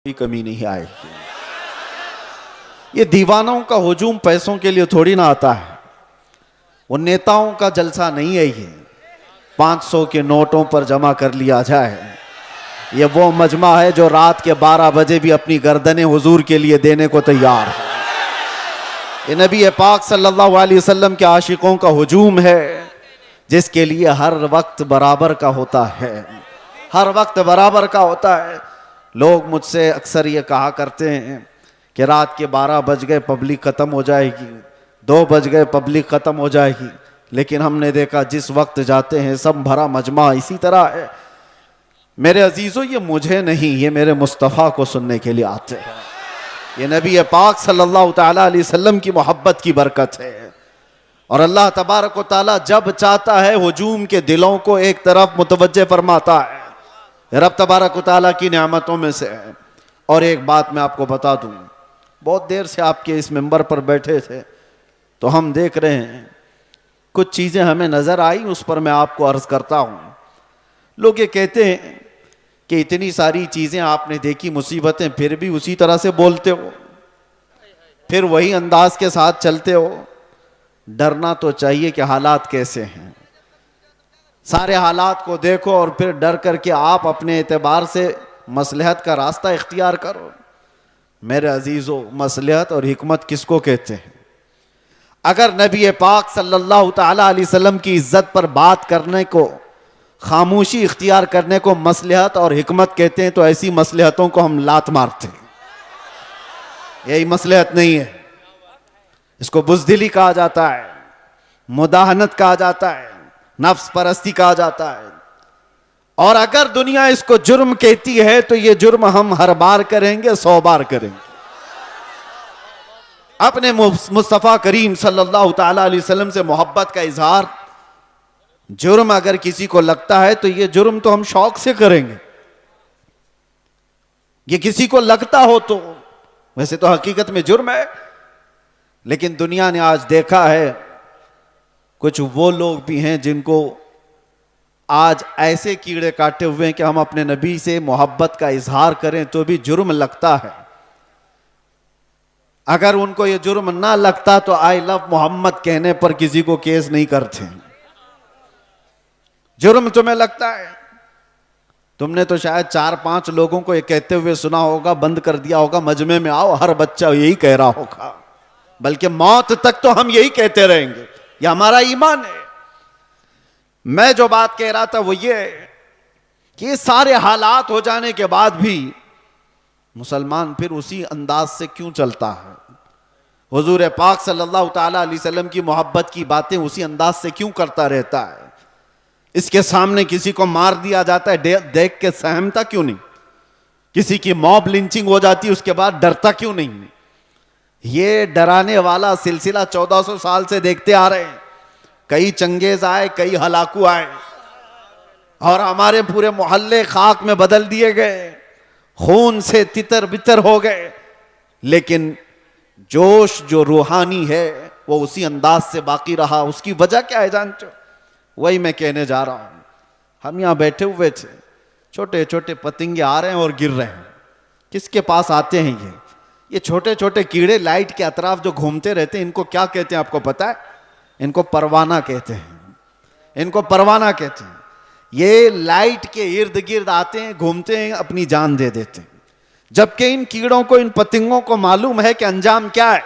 कोई कमी नहीं आएगी। ये दीवानों का हुजूम पैसों के लिए थोड़ी ना आता है। वो नेताओं का जलसा नहीं है। ये 500 के नोटों पर जमा कर लिया जाए। ये वो मजमा है जो रात के 12 बजे भी अपनी गर्दनें हुजूर के लिए देने को तैयार है। ये नबी पाक सल्लल्लाहु अलैहि वसल्लम के आशिकों का हुजूम है, जिसके लिए हर वक्त बराबर का होता है। हर वक्त बराबर का होता है। लोग मुझसे अक्सर ये कहा करते हैं कि रात के 12 बज गए पब्लिक ख़त्म हो जाएगी, 2 बज गए पब्लिक ख़त्म हो जाएगी। लेकिन हमने देखा जिस वक्त जाते हैं सब भरा मजमा इसी तरह है। मेरे अजीज़ों, ये मुझे नहीं, ये मेरे मुस्तफ़ा को सुनने के लिए आते हैं। ये नबी पाक सल्लल्लाहु ताला अलैहि वसल्लम की मोहब्बत की बरकत है। और अल्लाह तबारक व ताला जब चाहता है हुजूम के दिलों को एक तरफ मुतवज्जे फरमाता है। रब तबारक व ताला की नेमतों में से है। और एक बात मैं आपको बता दूं, बहुत देर से आपके इस मिंबर पर बैठे थे तो हम देख रहे हैं कुछ चीज़ें हमें नज़र आई, उस पर मैं आपको अर्ज़ करता हूँ। लोग ये कहते हैं कि इतनी सारी चीज़ें आपने देखी, मुसीबतें, फिर भी उसी तरह से बोलते हो, फिर वही अंदाज के साथ चलते हो। डरना तो चाहिए कि हालात कैसे हैं। सारे हालात को देखो और फिर डर करके आप अपने एतबार से मसलहत का रास्ता इख्तियार करो। मेरे अजीज़ों, मसलहत और हिकमत किसको कहते हैं? अगर नबी पाक सल्लल्लाहु ताला अलैहि वसल्लम की इज्जत पर बात करने को, खामोशी इख्तियार करने को मसलहत और हिकमत कहते हैं, तो ऐसी मसलहतों को हम लात मारते हैं। यही मसलहत नहीं है। इसको बुज़दिली कहा जाता है, मुदाहनत कहा जाता है, नफ्स परस्ती कहा जाता है। और अगर दुनिया इसको जुर्म कहती है तो ये जुर्म हम हर बार करेंगे, 100 बार करेंगे। अपने मुस्तफ़ा करीम सल्लल्लाहु ताला अलैहि वसल्लम से मोहब्बत का इजहार जुर्म अगर किसी को लगता है तो ये जुर्म तो हम शौक से करेंगे। ये किसी को लगता हो तो वैसे तो हकीकत में जुर्म है। लेकिन दुनिया ने आज देखा है कुछ वो लोग भी हैं जिनको आज ऐसे कीड़े काटे हुए हैं कि हम अपने नबी से मोहब्बत का इजहार करें तो भी जुर्म लगता है। अगर उनको ये जुर्म ना लगता तो आई लव मोहम्मद कहने पर किसी को केस नहीं करते। जुर्म तुम्हें लगता है। तुमने तो शायद 4-5 लोगों को ये कहते हुए सुना होगा, बंद कर दिया होगा, मजमे में आओ, हर बच्चा यही कह रहा होगा, बल्कि मौत तक तो हम यही कहते रहेंगे। ये हमारा ईमान है। मैं जो बात कह रहा था वो ये कि ये सारे हालात हो जाने के बाद भी मुसलमान फिर उसी अंदाज से क्यों चलता है? हुजूर पाक सल्लल्लाहु ताला अलैहि वसल्लम की मोहब्बत की बातें उसी अंदाज से क्यों करता रहता है? इसके सामने किसी को मार दिया जाता है, देख के सहमता क्यों नहीं? किसी की मॉब लिंचिंग हो जाती है, उसके बाद डरता क्यों नहीं? ये डराने वाला सिलसिला 1400 साल से देखते आ रहे हैं। कई चंगेज आए, कई हलाकू आए और हमारे पूरे मोहल्ले खाक में बदल दिए गए, खून से तितर बितर हो गए। लेकिन जोश जो रूहानी है वो उसी अंदाज से बाकी रहा। उसकी वजह क्या है जानते हो? वही मैं कहने जा रहा हूं। हम यहां बैठे हुए थे, छोटे छोटे पतंगे आ रहे हैं और गिर रहे हैं। किसके पास आते हैं ये छोटे छोटे कीड़े लाइट के अतराफ जो घूमते रहते हैं? इनको क्या कहते हैं आपको पता है? इनको परवाना कहते हैं। इनको परवाना कहते हैं। ये लाइट के इर्द गिर्द आते हैं, घूमते हैं, अपनी जान दे देते हैं। जबकि इन कीड़ों को, इन पतंगों को मालूम है कि अंजाम क्या है।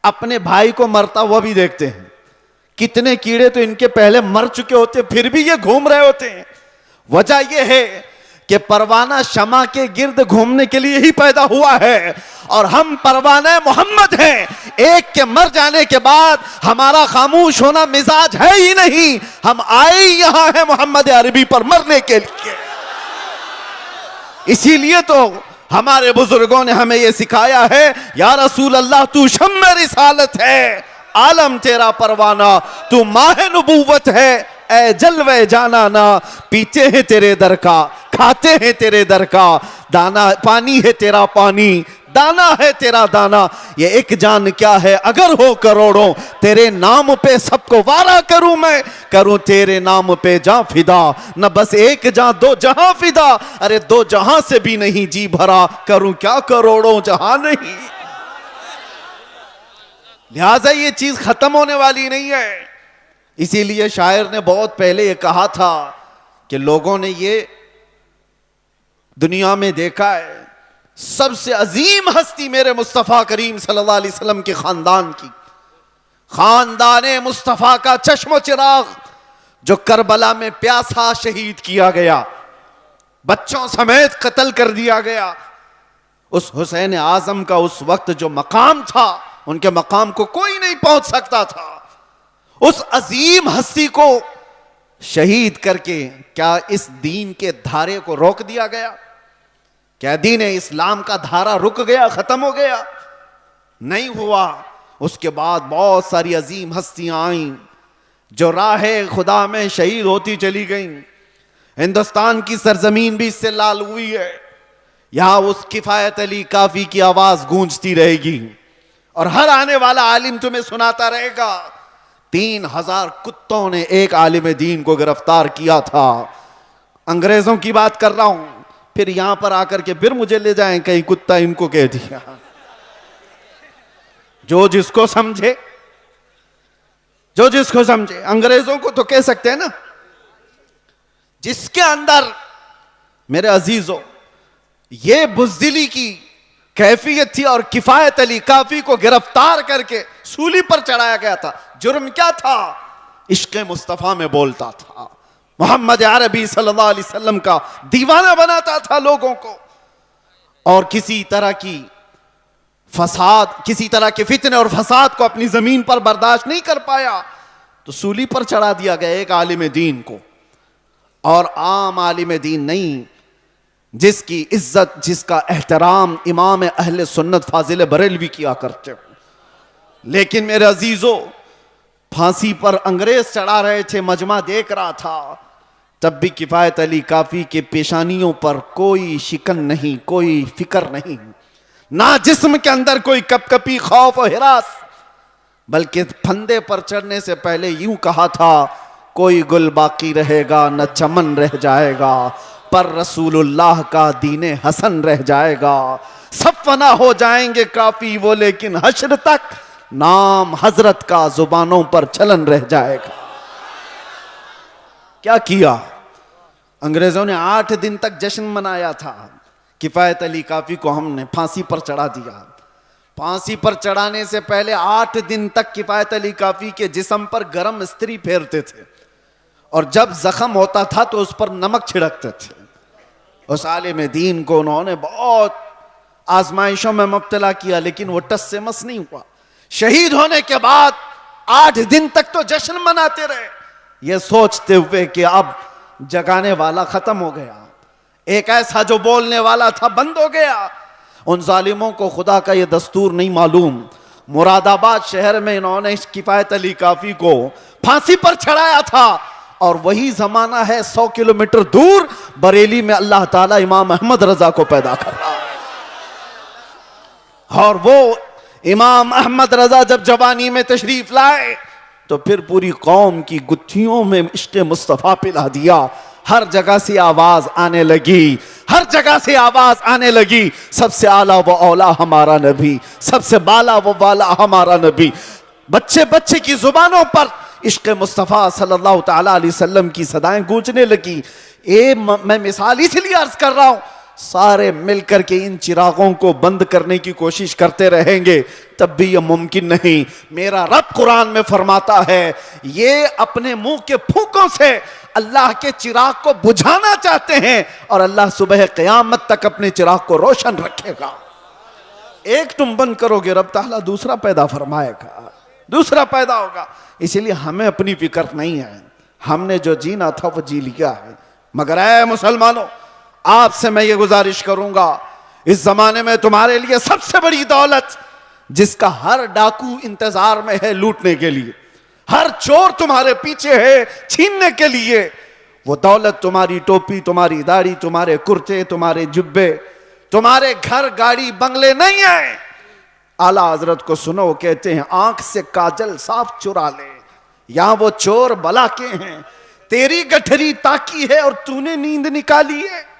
अपने भाई को मरता हुआ भी देखते हैं। कितने कीड़े तो इनके पहले मर चुके होते, फिर भी ये घूम रहे होते हैं। वजह यह है कि परवाना शमा के गिर्द घूमने के लिए ही पैदा हुआ है और हम परवाना मोहम्मद हैं। एक के मर जाने के बाद हमारा खामोश होना मिजाज है ही नहीं। हम आए यहां हैं मोहम्मद अरबी पर मरने के लिए। इसीलिए तो हमारे बुजुर्गों ने हमें यह सिखाया है, या रसूल अल्लाह तू शम्मे रिसालत है, आलम तेरा परवाना, तू माहे नबूवत है, ए जलवे जाना ना, पीते हैं तेरे दर का, खाते हैं तेरे दर का, दाना पानी है तेरा पानी, दाना है तेरा दाना, ये एक जान क्या है अगर हो करोड़ों, तेरे नाम पे सबको वारा करूं मैं, करूं तेरे नाम पे जां फिदा, न बस एक जां दो जहां फिदा, अरे दो जहां से भी नहीं जी भरा, करूं क्या करोड़ों जहां नहीं। लिहाजा ये चीज खत्म होने वाली नहीं है। इसीलिए शायर ने बहुत पहले ये कहा था कि लोगों ने ये दुनिया में देखा है, सबसे अजीम हस्ती मेरे मुस्तफ़ा करीम सल्लल्लाहु अलैहि वसल्लम के खानदान की, खानदाने मुस्तफ़ा का चश्मो चिराग, जो करबला में प्यासा शहीद किया गया, बच्चों समेत कत्ल कर दिया गया। उस हुसैन आजम का उस वक्त जो मकाम था, उनके मकाम को कोई नहीं पहुंच सकता था। उस अजीम हस्ती को शहीद करके क्या इस दीन के धारे को रोक दिया गया? क्या दीन इस्लाम का धारा रुक गया, खत्म हो गया? नहीं हुआ। उसके बाद बहुत सारी अजीम हस्तियां आईं जो राहे खुदा में शहीद होती चली गईं। हिंदुस्तान की सरजमीन भी इससे लाल हुई है। यहां उस किफायत अली काफी की आवाज गूंजती रहेगी और हर आने वाला आलिम तुम्हें सुनाता रहेगा 3000 कुत्तों ने एक आलिम दीन को गिरफ्तार किया था। अंग्रेजों की बात कर रहा हूं, फिर यहां पर आकर के फिर मुझे ले जाएं कहीं कुत्ता इनको कह दिया। जो जिसको समझे, जो जिसको समझे, अंग्रेजों को तो कह सकते हैं ना। जिसके अंदर मेरे अजीजों ये बुज़दिली की कैफियत थी और किफायत अली काफी को गिरफ्तार करके सूली पर चढ़ाया गया था। जुर्म क्या था? इश्क़ मुस्तफ़ा में बोलता था, मोहम्मद अरबी सल्लल्लाहु अलैहि वसल्लम का दीवाना बनाता था लोगों को, और किसी तरह की फसाद, किसी तरह के फितने और फसाद को अपनी जमीन पर बर्दाश्त नहीं कर पाया तो सूली पर चढ़ा दिया गया एक आलिम दीन को। और आम आलिम दीन नहीं, जिसकी इज्जत, जिसका एहतराम इमाम अहले सुन्नत फाजिल बरेलवी किया करते हो। लेकिन मेरे अजीजों, फांसी पर अंग्रेज चढ़ा रहे थे, मजमा देख रहा था, तब भी किफायत अली काफी के पेशानियों पर कोई शिकन नहीं, कोई फिक्र नहीं, ना जिस्म के अंदर कोई कपकपी, खौफ और हिरास, बल्कि फंदे पर चढ़ने से पहले यूं कहा था, कोई गुल बाकी रहेगा न चमन रह जाएगा, पर रसूलुल्लाह का दीने हसन रह जाएगा। सब फना हो जाएंगे काफी वो, लेकिन हश्र तक नाम हजरत का जुबानों पर चलन रह जाएगा। क्या किया? अंग्रेजों ने 8 दिन तक जश्न मनाया था। किफायत अली काफी को हमने फांसी पर चढ़ा दिया। फांसी पर चढ़ाने से पहले 8 दिन तक किफायत अली काफी के जिस्म पर गर्म इस्त्री फेरते थे, और जब जख्म होता था तो उस पर नमक छिड़कते थे। उस आलिम दीन को उन्होंने बहुत आजमाइशों में मुब्तला किया, लेकिन वो टस से मस नहीं हुआ। शहीद होने के बाद 8 दिन तक तो जश्न मनाते रहे, ये सोचते हुए कि अब जगाने वाला खत्म हो गया, एक ऐसा जो बोलने वाला था बंद हो गया। उन जालिमों को खुदा का ये दस्तूर नहीं मालूम, मुरादाबाद शहर में इन्होंने किफायत अली काफी को फांसी पर चढ़ाया था, और वही जमाना है 100 किलोमीटर दूर बरेली में अल्लाह ताला इमाम अहमद रजा को पैदा कर रहा है। और वो इमाम अहमद रजा जब जवानी में तशरीफ लाए तो फिर पूरी कौम की गुत्थियों में इश्क़ मुस्तफ़ा पिला दिया। हर जगह से आवाज आने लगी, हर जगह से आवाज आने लगी, सबसे आला वो औला हमारा नबी, सबसे बाला वो बाला हमारा नबी। बच्चे बच्चे की जुबानों पर इश्क़ मुस्तफ़ा सल्लल्लाहु तआला अलैहि वसल्लम की सदाएं गूंजने लगी। मैं मिसाल इसलिए अर्ज कर रहा हूं, सारे मिलकर के इन चिरागों को बंद करने की कोशिश करते रहेंगे तब भी यह मुमकिन नहीं। मेरा रब कुरान में फरमाता है, ये अपने मुंह के फूकों से अल्लाह के चिराग को बुझाना चाहते हैं, और अल्लाह सुबह क़यामत तक अपने चिराग को रोशन रखेगा। एक तुम बंद करोगे, रब ताला दूसरा पैदा फरमाएगा, दूसरा पैदा होगा। इसीलिए हमें अपनी फिक्र नहीं है, हमने जो जीना था वो जी लिया है। मगर ऐ मुसलमानों, आपसे मैं ये गुजारिश करूंगा, इस जमाने में तुम्हारे लिए सबसे बड़ी दौलत, जिसका हर डाकू इंतजार में है लूटने के लिए, हर चोर तुम्हारे पीछे है छीनने के लिए, वो दौलत तुम्हारी टोपी, तुम्हारी दाढ़ी, तुम्हारे कुर्ते, तुम्हारे जुब्बे, तुम्हारे घर गाड़ी बंगले नहीं है। आला हजरत को सुनो, कहते हैं आंख से काजल साफ चुरा ले, यहां वो चोर बला के हैं, तेरी गठरी ताकी है और तूने नींद निकाली है।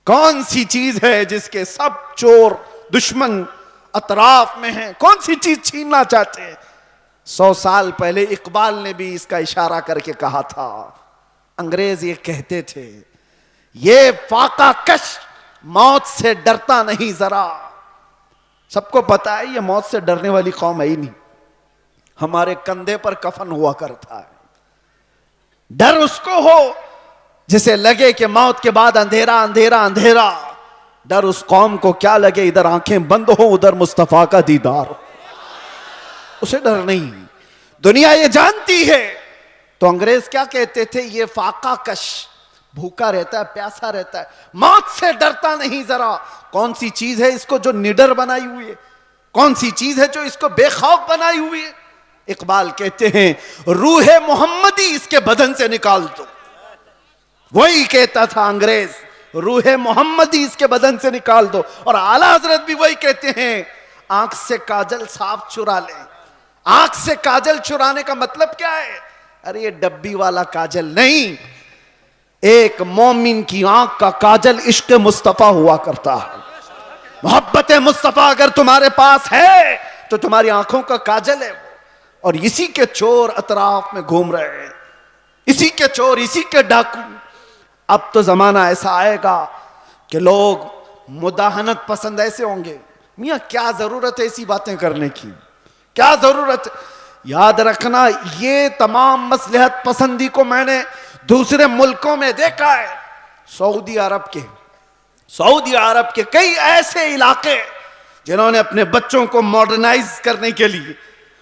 कौन सी चीज है जिसके सब चोर दुश्मन अतराफ में हैं? कौन सी चीज छीनना चाहते हैं? 100 साल पहले इकबाल ने भी इसका इशारा करके कहा था। अंग्रेज ये कहते थे, ये फाका कश मौत से डरता नहीं जरा। सबको पता है ये मौत से डरने वाली कौम है ही नहीं। हमारे कंधे पर कफन हुआ करता है। डर उसको हो जिसे लगे कि मौत के बाद अंधेरा अंधेरा अंधेरा। डर उस कौम को क्या लगे, इधर आंखें बंद हो उधर मुस्तफा का दीदार हो, उसे डर नहीं। दुनिया ये जानती है। तो अंग्रेज क्या कहते थे, ये फाका कश, भूखा रहता है, प्यासा रहता है, मौत से डरता नहीं जरा। कौन सी चीज है इसको जो निडर बनाई हुई है? कौन सी चीज है जो इसको बेखौफ बनाई हुई है? इकबाल कहते हैं रूहे मोहम्मदी इसके बदन से निकाल दो। वही कहता था अंग्रेज, रूहे मोहम्मदी इसके बदन से निकाल दो। और आला हजरत भी वही कहते हैं, आंख से काजल साफ चुरा ले। आंख से काजल चुराने का मतलब क्या है? अरे ये डब्बी वाला काजल नहीं, एक मोमिन की आंख का काजल इश्क मुस्तफा हुआ करता है। मोहब्बत मुस्तफा अगर तुम्हारे पास है तो तुम्हारी आंखों का काजल है। और इसी के चोर अतराफ में घूम रहे हैं, इसी के चोर, इसी के डाकू। अब तो जमाना ऐसा आएगा कि लोग मुदाहनत पसंद ऐसे होंगे। मियां क्या जरूरत है ऐसी बातें करने की, क्या जरूरत है? याद रखना, ये तमाम मसलहत पसंदी को मैंने दूसरे मुल्कों में देखा है। सऊदी अरब के कई ऐसे इलाके जिन्होंने अपने बच्चों को मॉडर्नाइज करने के लिए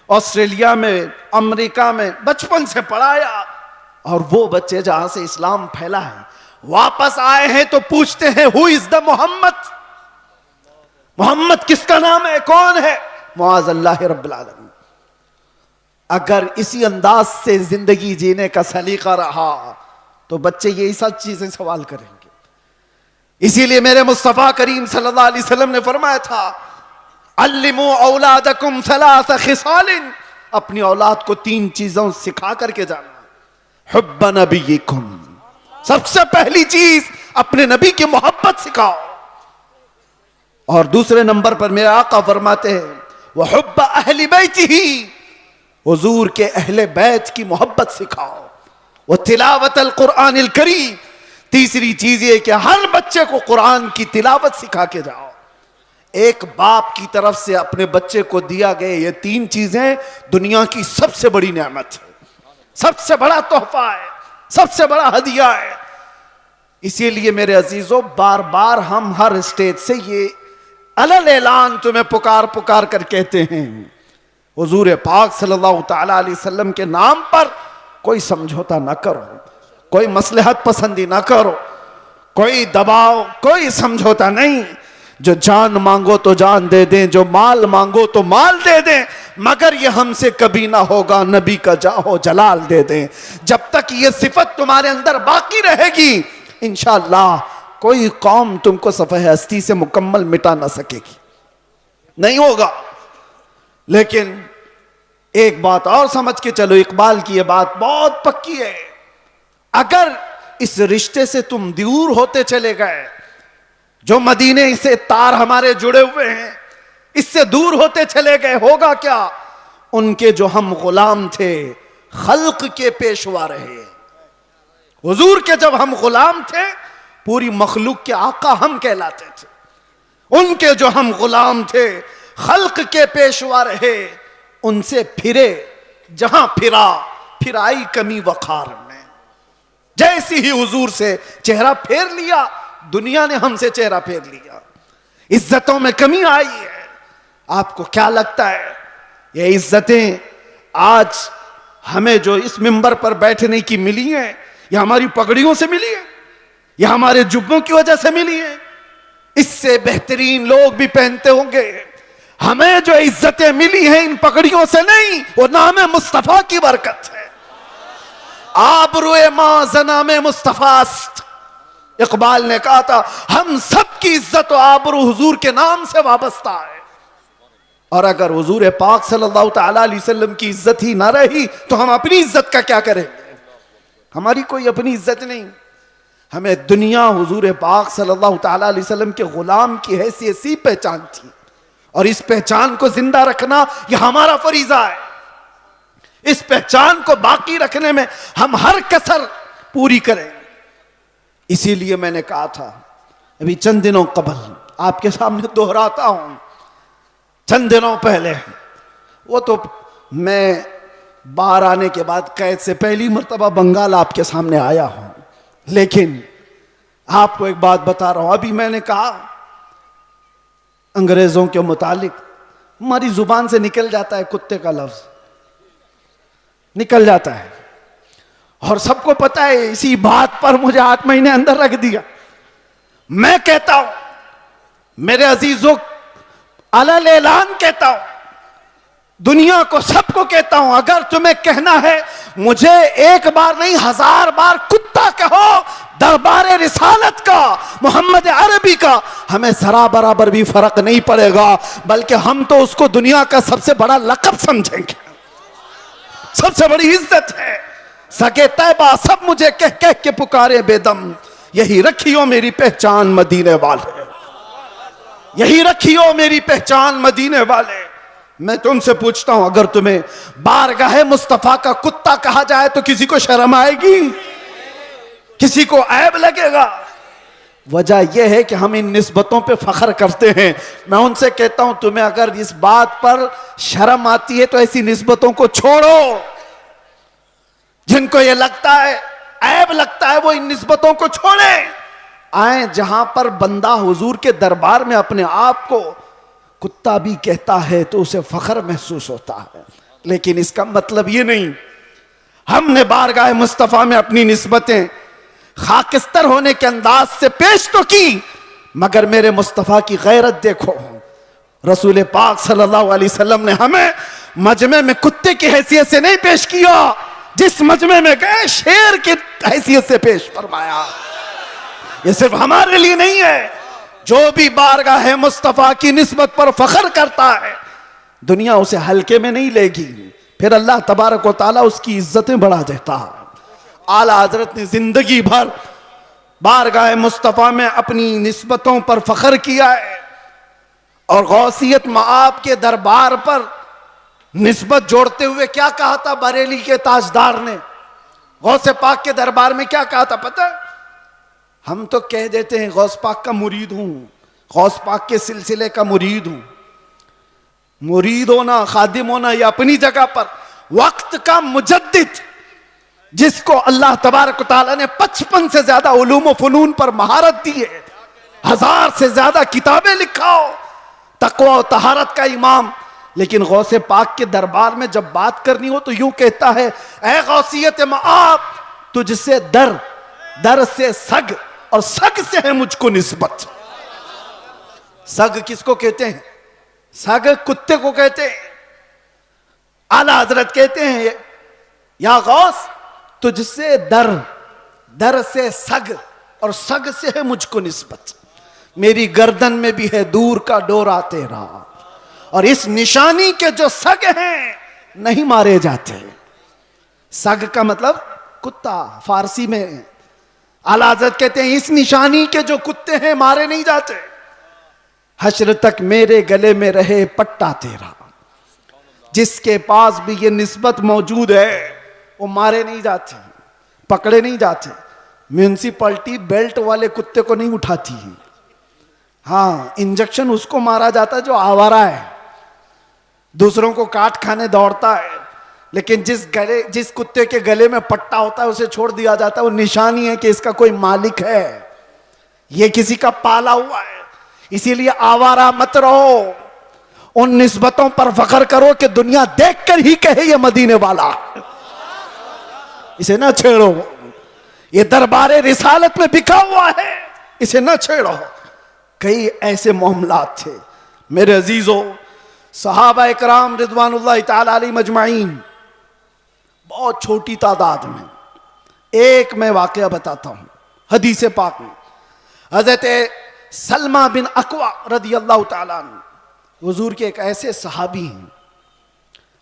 ऑस्ट्रेलिया में, अमेरिका में बचपन से पढ़ाया। और वो बच्चे जहां से इस्लाम फैला है वापस आए हैं तो पूछते हैं who is the Mohammad? Mohammad किसका नाम है, कौन है? मुआज़ अल्लाह रब्बिल आलमीन। अगर इसी अंदाज से जिंदगी जीने का सलीका रहा तो बच्चे यही सब चीजें सवाल करेंगे। इसीलिए मेरे मुस्तफा करीम सल्लल्लाहु अलैहि वसल्लम ने फरमाया था, अल्लिमू औलादकुम सलासा खिसालिन, अपनी औलाद को 3 चीजों सिखा करके जाना। हुब्ब नबीकुम, सबसे पहली चीज अपने नबी की मोहब्बत सिखाओ। और दूसरे नंबर पर मेरे आका फरमाते हैं वह हुब्ब अहली बैतिही, हुजूर के अहले बैत की मोहब्बत सिखाओ। वह तिलावत अल कुरान अल करीम, तीसरी चीज ये कि हर बच्चे को कुरान की तिलावत सिखा के जाओ। एक बाप की तरफ से अपने बच्चे को दिया गए ये 3 चीजें दुनिया की सबसे बड़ी नेमत है, सबसे बड़ा तोहफा है, सबसे बड़ा हदिया है। इसीलिए मेरे अजीजों, बार बार हम हर स्टेज से ये अलल ऐलान तुम्हें पुकार पुकार कर कहते हैं, हुजूर पाक सल्लल्लाहु तआला अलैहि वसल्लम के नाम पर कोई समझौता ना करो, कोई मसलहत पसंदी ना करो, कोई दबाव, कोई समझौता नहीं। जो जान मांगो तो जान दे दें, जो माल मांगो तो माल दे दें, मगर ये हमसे कभी ना होगा नबी का जाहो जलाल दे दें। जब तक ये सिफत तुम्हारे अंदर बाकी रहेगी इंशाअल्लाह कोई कौम तुमको सफ़े हस्ती से मुकम्मल मिटा ना सकेगी, नहीं होगा। लेकिन एक बात और समझ के चलो, इकबाल की ये बात बहुत पक्की है, अगर इस रिश्ते से तुम दूर होते चले गए, जो मदीने से तार हमारे जुड़े हुए हैं इससे दूर होते चले गए, होगा क्या? उनके जो हम गुलाम थे खल्क के पेशवा रहे। हुजूर के जब हम गुलाम थे पूरी मखलूक के आका हम कहलाते थे। उनके जो हम गुलाम थे खल्क के पेशवा रहे, उनसे फिरे जहां फिरा फिर आई कमी वखार में। जैसी ही हुजूर से चेहरा फेर लिया दुनिया ने हमसे चेहरा फेर लिया, इज्जतों में कमी आई है। आपको क्या लगता है ये इज्जतें आज हमें जो इस मिंबर पर बैठने की मिली है, ये हमारी पगड़ियों से मिली है, ये हमारे जुब्बों की वजह से मिली है? इससे बेहतरीन लोग भी पहनते होंगे। हमें जो इज्जतें मिली हैं इन पगड़ियों से नहीं, वो नाम मुस्तफा की बरकत है। आबरूए मां जनामे मुस्तफास्त, इकबाल ने कहा था, हम सब की इज्जत और आबरू हुजूर के नाम से वाबस्ता है, और अगर हुजूर पाक सल्लल्लाहु तआला अलैहि वसल्लम की इज्जत ही ना रही तो हम अपनी इज्जत का क्या करेंगे? हमारी कोई अपनी इज्जत नहीं। हमें दुनिया हुजूर पाक सल्लल्लाहु तआला अलैहि वसल्लम के गुलाम की हैसियत सी पहचान थी, और इस पहचान को जिंदा रखना यह हमारा फरीजा है। इस पहचान को बाकी रखने में हम हर कसर पूरी करें। इसीलिए मैंने कहा था अभी चंद दिनों कबल, आपके सामने दोहराता हूं, चंद दिनों पहले, वो तो मैं बाहर आने के बाद कैद से पहली मर्तबा बंगाल आपके सामने आया हूं, लेकिन आपको एक बात बता रहा हूं। अभी मैंने कहा अंग्रेजों के मुतालिक हमारी जुबान से निकल जाता है कुत्ते का लफ्ज, निकल जाता है, और सबको पता है। इसी बात पर मुझे 8 महीने अंदर रख दिया। मैं कहता हूं, मेरे अजीजों, अलल ऐलान कहता हूं, दुनिया को, सबको कहता हूं, अगर तुम्हें कहना है मुझे एक बार नहीं 1000 बार कुत्ता कहो, दरबारे रिसालत का, मोहम्मद अरबी का, हमें जरा बराबर भी फर्क नहीं पड़ेगा, बल्कि हम तो उसको दुनिया का सबसे बड़ा लक़ब समझेंगे, सबसे बड़ी इज्जत है। सके तैबा सब मुझे कह कह के पुकारे बेदम, यही रखियो मेरी पहचान मदीने वाले, यही रखियो मेरी पहचान मदीने वाले। मैं तुमसे पूछता हूं, अगर तुम्हें बारगाह मुस्तफा का कुत्ता कहा जाए तो किसी को शर्म आएगी? किसी को ऐब लगेगा? वजह यह है कि हम इन निस्बतों पे फख्र करते हैं। मैं उनसे कहता हूं, तुम्हें अगर इस बात पर शर्म आती है तो ऐसी निस्बतों को छोड़ो। जिनको ये लगता है, ऐब लगता है, वो इन निस्बतों को छोड़े। आए जहां पर बंदा हुजूर के दरबार में अपने आप को कुत्ता भी कहता है तो उसे फख्र महसूस होता है, लेकिन इसका मतलब ये नहीं। हमने बारगाह मुस्तफा में अपनी निस्बतें खाकिस्तर होने के अंदाज से पेश तो की, मगर मेरे मुस्तफा की गैरत देखो। रसूल पाक सल्लल्लाहु अलैहि वसल्लम ने हमें मजमे में कुत्ते की हैसियत से नहीं पेश किया, जिस मजमे में गए शेर की हैसियत से पेश फरमाया। ये सिर्फ हमारे लिए नहीं है, जो भी बारगाह मुस्तफा की निस्बत पर फख्र करता है दुनिया उसे हल्के में नहीं लेगी, फिर अल्लाह तबारक व तआला उसकी इज्जतें बढ़ा देता है। आला हजरत ने जिंदगी भर बारगाह मुस्तफा में अपनी निस्बतों पर फख्र किया है, और गौसियत मआब के दरबार पर निस्बत जोड़ते हुए क्या कहा था बरेली के ताजदार ने? गौसे पाक के दरबार में क्या कहा था पता है? हम तो कह देते हैं गौस पाक का मुरीद हूं, गौस पाक के सिलसिले का मुरीद हूं। मुरीद होना, खादिम होना, ये अपनी जगह पर। वक्त का मुजद्दिद, जिसको अल्लाह तबारक व तआला ने 55 से ज्यादा उलूम व फनून पर महारत दी है, 1000 से ज्यादा किताबें लिखाओ, तकवा और तहारत का इमाम, लेकिन गौसे पाक के दरबार में जब बात करनी हो तो यूं कहता है, ऐ गौसियत मआब, तुझसे दर, दर से सग, और सग से है मुझको निस्बत। सग किसको कहते हैं? सग कुत्ते को कहते हैं। आला हजरत कहते हैं, या गौस तुझसे दर, दर से सग, और सग से है मुझको निस्बत। मेरी गर्दन में भी है दूर का डोरा तेरा, और इस निशानी के जो सग हैं नहीं मारे जाते। सग का मतलब कुत्ता फारसी में। आला हज़रत कहते हैं, इस निशानी के जो कुत्ते हैं मारे नहीं जाते। हश्र तक मेरे गले में रहे पट्टा तेरा, जिसके पास भी ये निस्बत मौजूद है वो मारे नहीं जाते, पकड़े नहीं जाते। म्यूनिसिपैलिटी बेल्ट वाले कुत्ते को नहीं उठाती है। हाँ, इंजेक्शन उसको मारा जाता है जो आवारा है, दूसरों को काट खाने दौड़ता है, लेकिन जिस कुत्ते के गले में पट्टा होता है उसे छोड़ दिया जाता है। वो निशानी है कि इसका कोई मालिक है, ये किसी का पाला हुआ है। इसीलिए आवारा मत रहो, उन निस्बतों पर फख्र करो कि दुनिया देखकर ही कहे ये मदीने वाला। इसे ना छेड़ो, ये दरबारे रिसालत में बिका हुआ है, इसे ना छेड़ो। कई ऐसे मामलात थे मेरे अजीजों, सहाबा इकराम रिदवानुल्लाह ताला अलैहिम अजमाइन, बहुत छोटी तादाद में। एक मैं वाकया बताता हूं, हदीस पाक में हजरत सलमा बिन अकवा रदी अल्लाह ताला अन्हु हुजूर के एक ऐसे सहाबी हैं,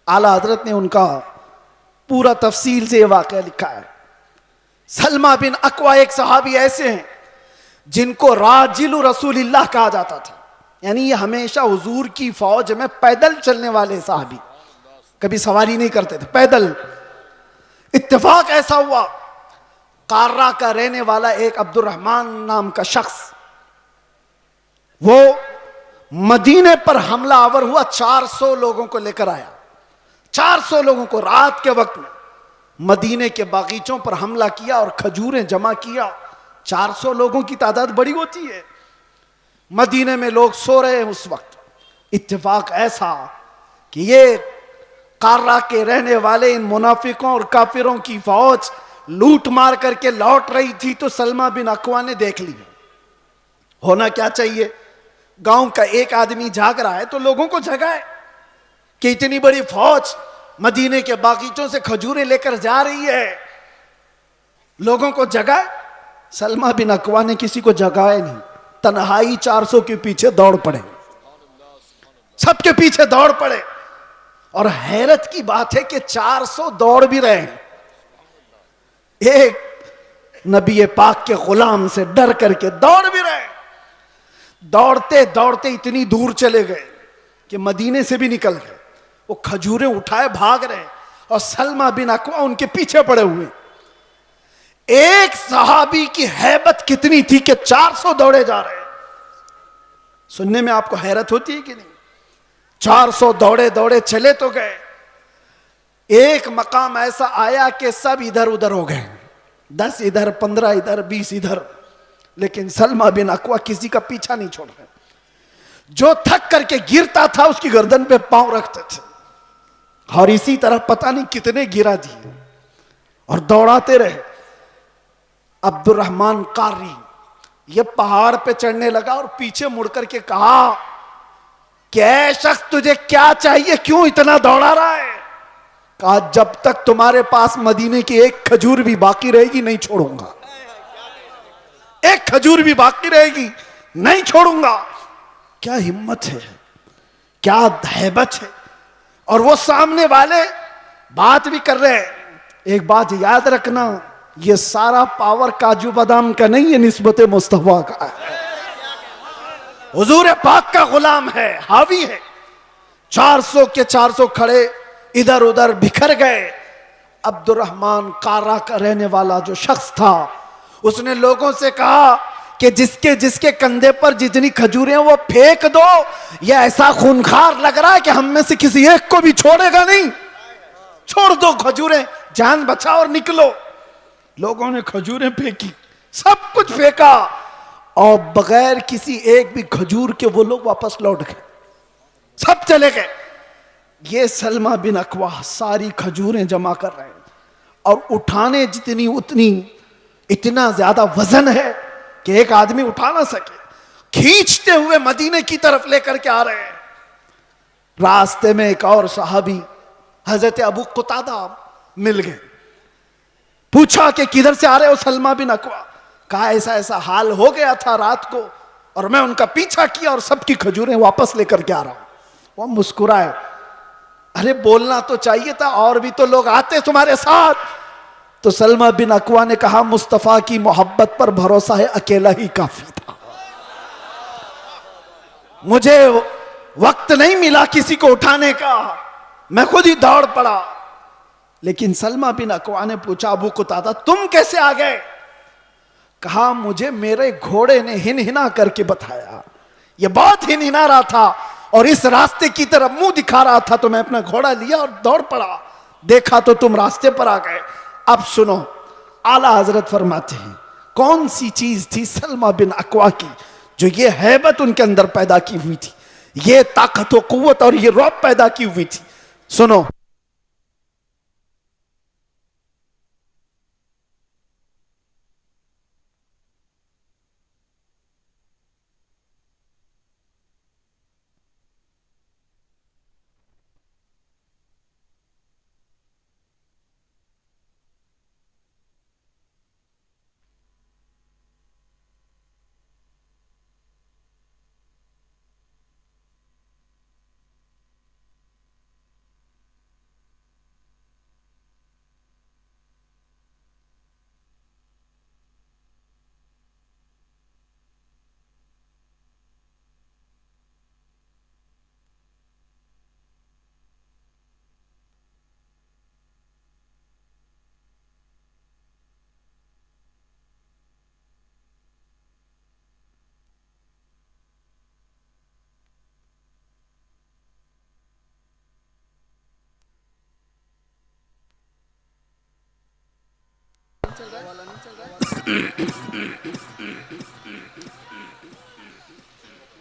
आला हजरत ने उनका पूरा तफसील से वाक़या लिखा है। सलमा बिन अकवा एक सहाबी ऐसे हैं जिनको राजिलु रसूलिल्लाह कहा जाता था, यानी ये हमेशा हुजूर की फौज में पैदल चलने वाले सहाबी, कभी सवारी नहीं करते थे, पैदल। इत्तेफाक ऐसा हुआ, कार्रा का रहने वाला एक अब्दुर्रहमान नाम का शख्स, वो मदीने पर हमला आवर हुआ, 400 लोगों को लेकर आया। 400 लोगों को रात के वक्त में मदीने के बागीचों पर हमला किया और खजूरें जमा किया। 400 लोगों की तादाद बड़ी होती है। मदीने में लोग सो रहे हैं उस वक्त। इत्तेफाक ऐसा कि ये कार्रा के रहने वाले इन मुनाफिकों और काफिरों की फौज लूट मार करके लौट रही थी, तो सलमा बिन अकवा ने देख ली। होना क्या चाहिए, गांव का एक आदमी जाग रहा है तो लोगों को जगाए कि इतनी बड़ी फौज मदीने के बागीचों से खजूरें लेकर जा रही है, लोगों को जगाए। सलमा बिन अकवा ने किसी को जगाया नहीं, तन्हाई 400 के पीछे दौड़ पड़े, सबके पीछे दौड़ पड़े। और हैरत की बात है कि 400 दौड़ भी रहे हैं, एक नबी पाक के गुलाम से डर करके दौड़ भी रहे। दौड़ते दौड़ते इतनी दूर चले गए कि मदीने से भी निकल गए। वो खजूरें उठाए भाग रहे और सलमा बिन अकवा उनके पीछे पड़े हुए। एक सहाबी की हैबत कितनी थी कि 400 दौड़े जा रहे हैं। सुनने में आपको हैरत होती है कि नहीं? 400 दौड़े दौड़े चले तो गए, एक मकाम ऐसा आया कि सब इधर उधर हो गए, 10 इधर, 15 इधर, 20 इधर, लेकिन सलमा बिन अकवा किसी का पीछा नहीं छोड़ रहे। जो थक करके गिरता था उसकी गर्दन पे पांव रखते थे, और इसी तरह पता नहीं कितने गिरा दिए और दौड़ाते रहे। अब्दुर्रहमान कारी ये पहाड़ पे चढ़ने लगा और पीछे मुड़ करके कहा, क्या शख्स, तुझे क्या चाहिए, क्यों इतना दौड़ा रहा है? कहा, जब तक तुम्हारे पास मदीने की एक खजूर भी बाकी रहेगी नहीं छोड़ूंगा, एक खजूर भी बाकी रहेगी नहीं छोड़ूंगा। क्या हिम्मत है, क्या हैबत है। और वो सामने वाले बात भी कर रहे हैं। एक बात याद रखना, ये सारा पावर काजू बादाम का नहीं है, निस्बत मुस्तफा का है, हुजूर पाक का गुलाम है, हावी है। 400 के 400 खड़े इधर उधर बिखर गए। अब्दुर्रहमान कार्रा का रहने वाला जो शख्स था, उसने लोगों से कहा कि जिसके जिसके कंधे पर जितनी खजूरें वो फेंक दो, ये ऐसा खूनखार लग रहा है कि हम में से किसी एक को भी छोड़ेगा नहीं, छोड़ दो खजूरें, जान बचाओ और निकलो। लोगों ने खजूरें फेंकी, सब कुछ फेंका, और बगैर किसी एक भी खजूर के वो लोग वापस लौट गए, सब चले गए। ये सलमा बिन अकवा सारी खजूरें जमा कर रहे हैं, और उठाने जितनी उतनी, इतना ज्यादा वजन है कि एक आदमी उठा ना सके, खींचते हुए मदीने की तरफ लेकर के आ रहे हैं। रास्ते में एक और सहाबी हजरत अबू कुतादा मिल गए। पूछा कि किधर से आ रहे हो सलमा बिन अकवा? कहा, ऐसा ऐसा हाल हो गया था रात को, और मैं उनका पीछा किया और सबकी खजूरें वापस लेकर के आ रहा हूं। वो मुस्कुराए, अरे बोलना तो चाहिए था, और भी तो लोग आते तुम्हारे साथ। तो सलमा बिन अकवा ने कहा, मुस्तफा की मोहब्बत पर भरोसा है, अकेला ही काफी था, मुझे वक्त नहीं मिला किसी को उठाने का, मैं खुद ही दौड़ पड़ा। लेकिन सलमा बिन अकवा ने पूछा, अबू कुतादा तुम कैसे आ गए? कहा, मुझे मेरे घोड़े ने हिनहिना करके बताया, ये बहुत हिनहिना रहा था और इस रास्ते की तरफ मुंह दिखा रहा था, तो मैं अपना घोड़ा लिया और दौड़ पड़ा, देखा तो तुम रास्ते पर आ गए। अब सुनो, आला हजरत फरमाते हैं, कौन सी चीज थी सलमा बिन अकवा की जो ये हैबत उनके अंदर पैदा की हुई थी, ये ताकत व कुव्वत और ये रौब पैदा की हुई थी? सुनो,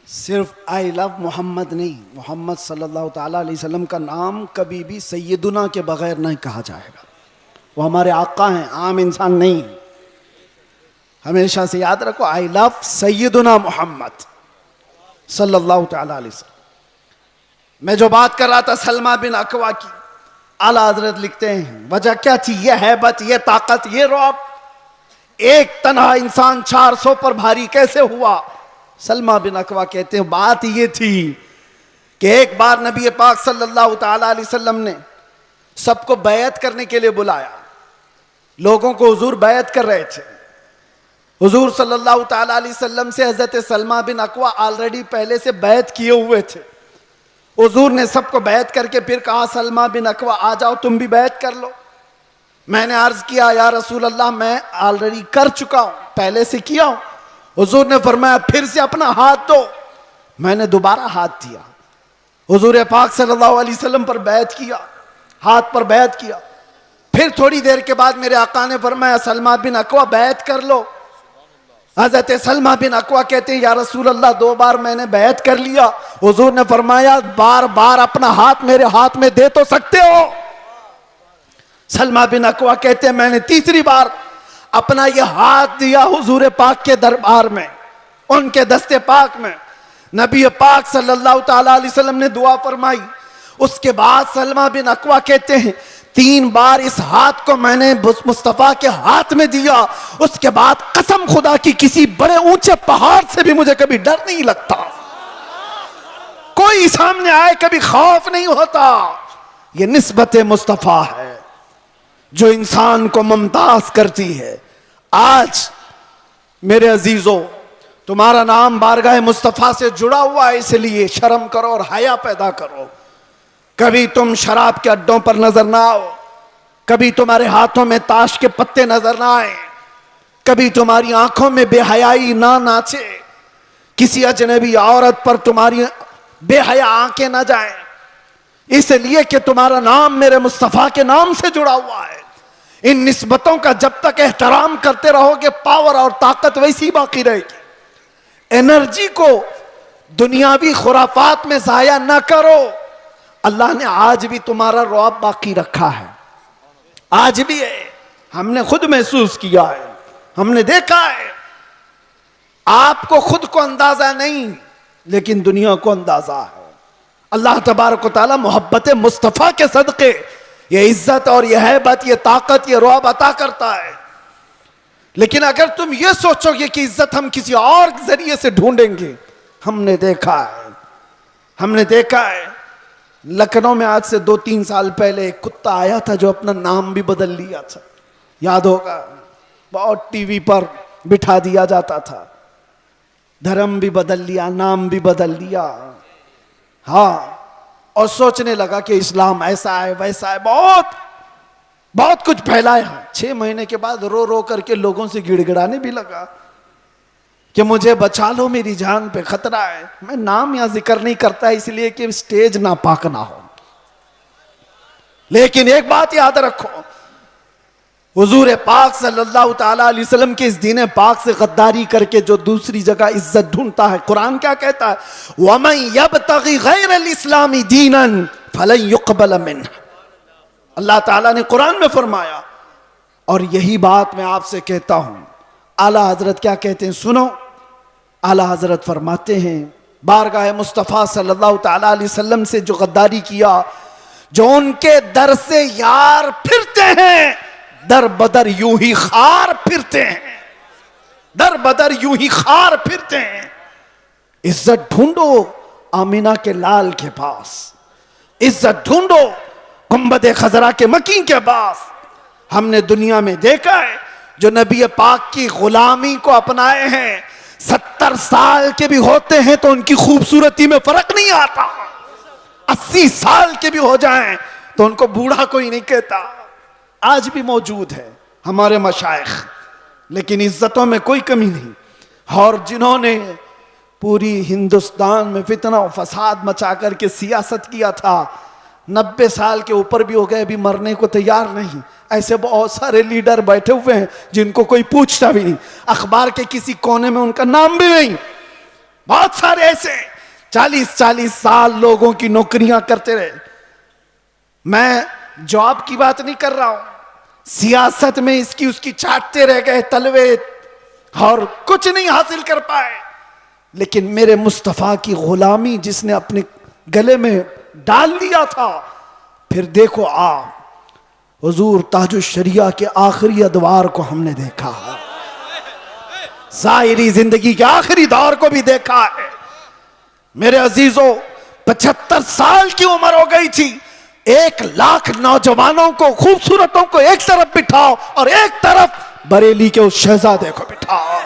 सिर्फ आई लव मोहम्मद नहीं, मोहम्मद सल्लल्लाहु ताला अलैहि वसल्लम का नाम कभी भी सैयदुना के बगैर नहीं कहा जाएगा। वो हमारे आका हैं, आम इंसान नहीं। हमेशा से याद रखो, आई लव सैयदुना मोहम्मद सल्लल्लाहु ताला अलैहि वसल्लम। मैं जो बात कर रहा था सलमा बिन अकवा की, आला हजरत लिखते हैं वजह क्या थी? ये हैबत, ये ताकत, ये रौब। एक तन्हा इंसान 400 पर भारी कैसे हुआ? सलमा बिन अकवा कहते हैं बात ये थी कि एक बार नबी पाक सल्लल्लाहु ताला अलैहि वसल्लम ने सबको बैत करने के लिए बुलाया। लोगों को हुजूर बैत कर रहे थे। हुजूर सल्लल्लाहु ताला अलैहि वसल्लम से हजरत सलमा बिन अकवा ऑलरेडी पहले से बैत किए हुए थे। हुजूर ने सबको बैत करके फिर कहा, सलमा बिन अकवा आ जाओ, तुम भी बैत कर लो। मैंने अर्ज किया, या रसूल अल्लाह मैं ऑलरेडी कर चुका हूं, पहले से किया हूं। हुजूर ने फरमाया फिर से अपना हाथ दो। मैंने दोबारा हाथ दिया। हुजूर पाक सल्लल्लाहु अलैहि वसल्लम पर बैत किया, हाथ पर बैत किया। फिर थोड़ी देर के बाद मेरे आका ने फरमाया, सलमा बिन अकवा बैत कर लो। हजरत सलमा बिन अकवा कहते हैं, या रसूल अल्लाह 2 बार मैंने बैत कर लिया। हुजूर ने फरमाया बार बार अपना हाथ मेरे हाथ में दे तो सकते हो। सलमा बिन अकवा कहते हैं मैंने तीसरी बार अपना ये हाथ दिया हुजूर पाक के दरबार में, उनके दस्ते पाक में। नबी पाक सल्लल्लाहु ताला अलैहि वसल्लम ने दुआ फरमाई। उसके बाद सलमा बिन अकवा कहते हैं 3 बार इस हाथ को मैंने मुस्तफा के हाथ में दिया। उसके बाद कसम खुदा की किसी बड़े ऊंचे पहाड़ से भी मुझे कभी डर नहीं लगता, कोई सामने आए कभी खौफ नहीं होता। ये निस्बत मुस्तफा है जो इंसान को मुमताज करती है। आज मेरे अजीजों, तुम्हारा नाम बारगाह मुस्तफा से जुड़ा हुआ है, इसलिए शर्म करो और हया पैदा करो। कभी तुम शराब के अड्डों पर नजर ना आओ, कभी तुम्हारे हाथों में ताश के पत्ते नजर ना आए, कभी तुम्हारी आंखों में बेहयाई ना नाचे, किसी अजनबी औरत पर तुम्हारी बेहया आंखें ना जाएं, इसलिए कि तुम्हारा नाम मेरे मुस्तफा के नाम से जुड़ा हुआ है। इन निस्बतों का जब तक एहतराम करते रहोगे, पावर और ताकत वैसी बाकी रहेगी। एनर्जी को दुनियावी खुराफात में जाया ना करो। अल्लाह ने आज भी तुम्हारा रौब बाकी रखा है, आज भी है। हमने खुद महसूस किया है, हमने देखा है। आपको खुद को अंदाजा नहीं, लेकिन दुनिया को अंदाजा है। अल्लाह तबारक व तआला मोहब्बत मुस्तफ़ा के सदक़े ये इज्जत और यह हैबत, ये ताकत, ये रौब अता करता है। लेकिन अगर तुम ये सोचोगे कि इज्जत हम किसी और जरिए से ढूंढेंगे, हमने देखा है लखनऊ में आज से 2-3 साल पहले एक कुत्ता आया था जो अपना नाम भी बदल लिया था, याद होगा। बहुत टीवी पर बिठा दिया जाता था, धर्म भी बदल लिया, नाम भी बदल लिया। हाँ, और सोचने लगा कि इस्लाम ऐसा है वैसा है, बहुत कुछ फैलाया। 6 महीने के बाद रो रो करके लोगों से गिड़गिड़ाने भी लगा कि मुझे बचा लो, मेरी जान पे खतरा है। मैं नाम यहां जिक्र नहीं करता इसलिए कि स्टेज नापाक ना हो। लेकिन एक बात याद रखो, हुजूर पाक सल्लल्लाहु ताला अलैहि वसल्लम के इस दीन पाक से गद्दारी करके जो दूसरी जगह इज्जत ढूंढता है, कुरान क्या कहता है? वमन यब्तगी गैरल इस्लामी दीनन फलन युक़बल मिन्हु। अल्लाह ताला ने कुरान में फरमाया, और यही बात मैं आपसे कहता हूं। आला हजरत क्या कहते हैं सुनो। आला हजरत फरमाते हैं बारगाह मुस्तफ़ा सल्लल्लाहु ताला अलैहि वसल्लम से जो गद्दारी किया, जो उनके दर से यार फिरते हैं, दर बदर यूं ही खार फिरते हैं, दर बदर यूं ही खार फिरते हैं। इज्जत ढूंढो आमीना के लाल के पास, इज्जत ढूंढो गुंबद खजरा के मकीन के पास। हमने दुनिया में देखा है जो नबी पाक की गुलामी को अपनाए हैं, 70 साल के भी होते हैं तो उनकी खूबसूरती में फर्क नहीं आता। 80 साल के भी हो जाएं तो उनको बूढ़ा कोई नहीं कहता। आज भी मौजूद है हमारे मशाइख, लेकिन इज्जतों में कोई कमी नहीं। और जिन्होंने पूरी हिंदुस्तान में फितना और फसाद मचा करके सियासत किया था, 90 साल के ऊपर भी हो गए, अभी मरने को तैयार नहीं। ऐसे बहुत सारे लीडर बैठे हुए हैं जिनको कोई पूछता भी नहीं, अखबार के किसी कोने में उनका नाम भी नहीं। बहुत सारे ऐसे 40-40 साल लोगों की नौकरियां करते रहे। मैं जॉब की बात नहीं कर रहा हूं, सियासत में इसकी उसकी चाटते रह गए तलवे और कुछ नहीं हासिल कर पाए। लेकिन मेरे मुस्तफा की गुलामी जिसने अपने गले में डाल लिया था, फिर देखो हुजूर ताजुश शरिया के आखिरी अदवार को हमने देखा, ज़ाहिरी जिंदगी के आखिरी दौर को भी देखा है। मेरे अजीजों, 75 साल की उम्र हो गई थी। 1 लाख नौजवानों को, खूबसूरतों को एक तरफ बिठाओ और एक तरफ बरेली के उस शहजादे को बिठाओ,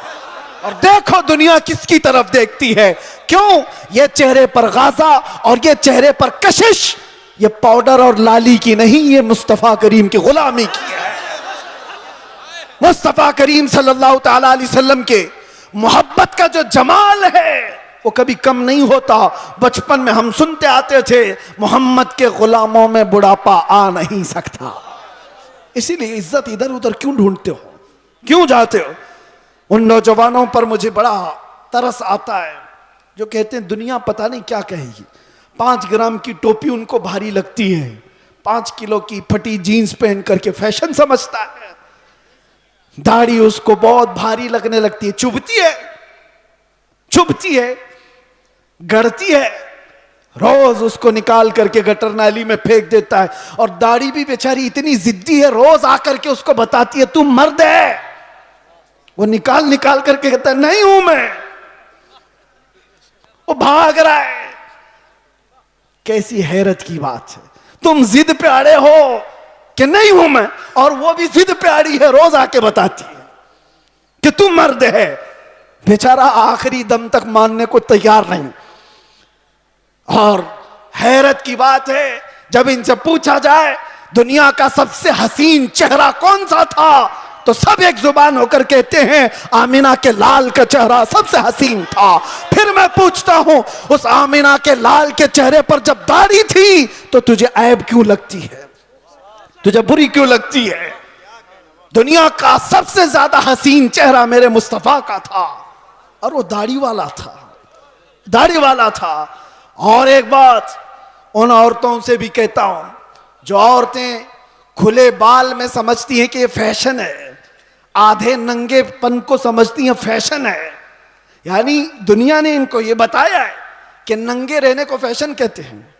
और देखो दुनिया किसकी तरफ देखती है। क्यों? ये चेहरे पर गाजा और ये चेहरे पर कशिश, ये पाउडर और लाली की नहीं, ये मुस्तफा करीम की गुलामी की है। मुस्तफा करीम सल्लल्लाहु ताला अलैहि वसल्लम के मोहब्बत का जो जमाल है वो कभी कम नहीं होता। बचपन में हम सुनते आते थे, मोहम्मद के गुलामों में बुढ़ापा आ नहीं सकता। इसीलिए इज्जत इधर उधर क्यों ढूंढते हो, क्यों जाते हो? उन नौजवानों पर मुझे बड़ा तरस आता है जो कहते हैं दुनिया पता नहीं क्या कहेगी। 5 ग्राम की टोपी उनको भारी लगती है, 5 किलो की फटी जीन्स पहन करके फैशन समझता है। दाढ़ी उसको बहुत भारी लगने लगती है, चुभती है, गड़ती है, रोज उसको निकाल करके गटर नाली में फेंक देता है। और दाढ़ी भी बेचारी इतनी जिद्दी है, रोज आकर के उसको बताती है तू मर्द है। वो निकाल करके कहता है नहीं हूं मैं। वो भाग रहा है। कैसी हैरत की बात है, तुम जिद पे अड़े हो कि नहीं हूं मैं, और वो भी जिद पे अड़ी है, रोज आके बताती है कि तू मर्द है। बेचारा आखिरी दम तक मानने को तैयार नहीं। और हैरत की बात है, जब इनसे पूछा जाए दुनिया का सबसे हसीन चेहरा कौन सा था, तो सब एक जुबान होकर कहते हैं आमिना के लाल का चेहरा सबसे हसीन था। फिर मैं पूछता हूं, उस आमिना के लाल के चेहरे पर जब दाढ़ी थी तो तुझे ऐब क्यों लगती है, तुझे बुरी क्यों लगती है? दुनिया का सबसे ज्यादा हसीन चेहरा मेरे मुस्तफा का था, और वो दाढ़ी वाला था। और एक बात उन औरतों से भी कहता हूं, जो औरतें खुले बाल में समझती हैं कि ये फैशन है, आधे नंगेपन को समझती हैं फैशन है। यानी दुनिया ने इनको ये बताया है कि नंगे रहने को फैशन कहते हैं,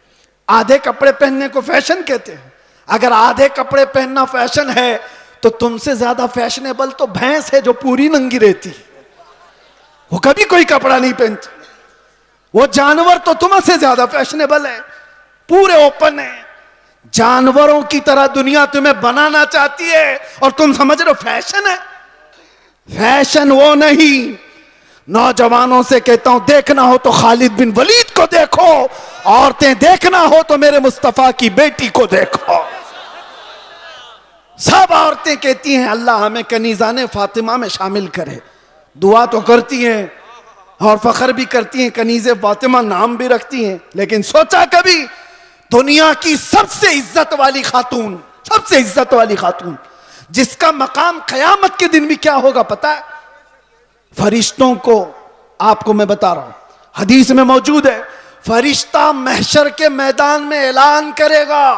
आधे कपड़े पहनने को फैशन कहते हैं। अगर आधे कपड़े पहनना फैशन है तो तुमसे ज्यादा फैशनेबल तो भैंस है जो पूरी नंगी रहती है, वो कभी कोई कपड़ा नहीं पहनती। वो जानवर तो तुमसे ज्यादा फैशनेबल है, पूरे ओपन है। जानवरों की तरह दुनिया तुम्हें बनाना चाहती है और तुम समझ रहे हो फैशन है। फैशन वो नहीं। नौजवानों से कहता हूं, देखना हो तो खालिद बिन वलीद को देखो, औरतें देखना हो तो मेरे मुस्तफा की बेटी को देखो। सब औरतें कहती हैं अल्लाह हमें कनीज़ाने फातिमा में शामिल करे, दुआ तो करती हैं और फख्र भी करती हैं, कनीज़े फातिमा नाम भी रखती हैं। लेकिन सोचा कभी दुनिया की सबसे इज्जत वाली खातून जिसका मकाम क़यामत के दिन भी क्या होगा पता है? फरिश्तों को, आपको मैं बता रहा हूं, हदीस में मौजूद है, फरिश्ता महशर के मैदान में ऐलान करेगा,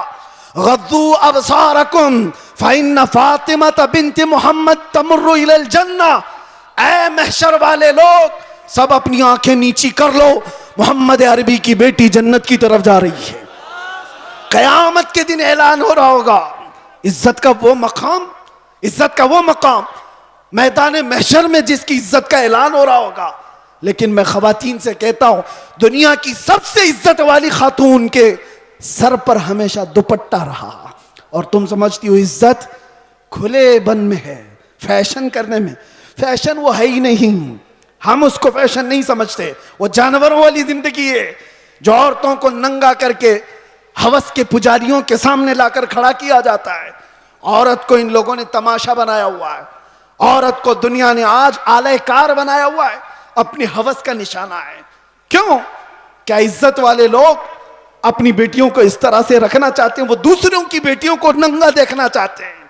गद्दू अबसारकुम फ़इन्न फ़ातिमा बिन्त मुहम्मद तमुर्रु इलल जन्ना। ऐ महशर वाले लोग, सब अपनी आंखें नीची कर लो, मोहम्मद अरबी की बेटी जन्नत की तरफ जा रही है। कयामत के दिन ऐलान हो रहा होगा। इज्जत का वो मकाम मैदान महशर में जिसकी इज्जत का ऐलान हो रहा होगा। लेकिन मैं खवातीन से कहता हूं, दुनिया की सबसे इज्जत वाली खातून के सर पर हमेशा दुपट्टा रहा, और तुम समझती हो इज्जत खुले बन में है, फैशन करने में। फैशन वो है ही नहीं, हम उसको फैशन नहीं समझते। वो जानवरों वाली जिंदगी है जो औरतों को नंगा करके हवस के पुजारियों के सामने लाकर खड़ा किया जाता है। औरत को इन लोगों ने तमाशा बनाया हुआ है, औरत को दुनिया ने आज आलयकार बनाया हुआ है, अपनी हवस का निशाना है। क्यों? क्या इज्जत वाले लोग अपनी बेटियों को इस तरह से रखना चाहते हैं, वो दूसरों की बेटियों को नंगा देखना चाहते हैं।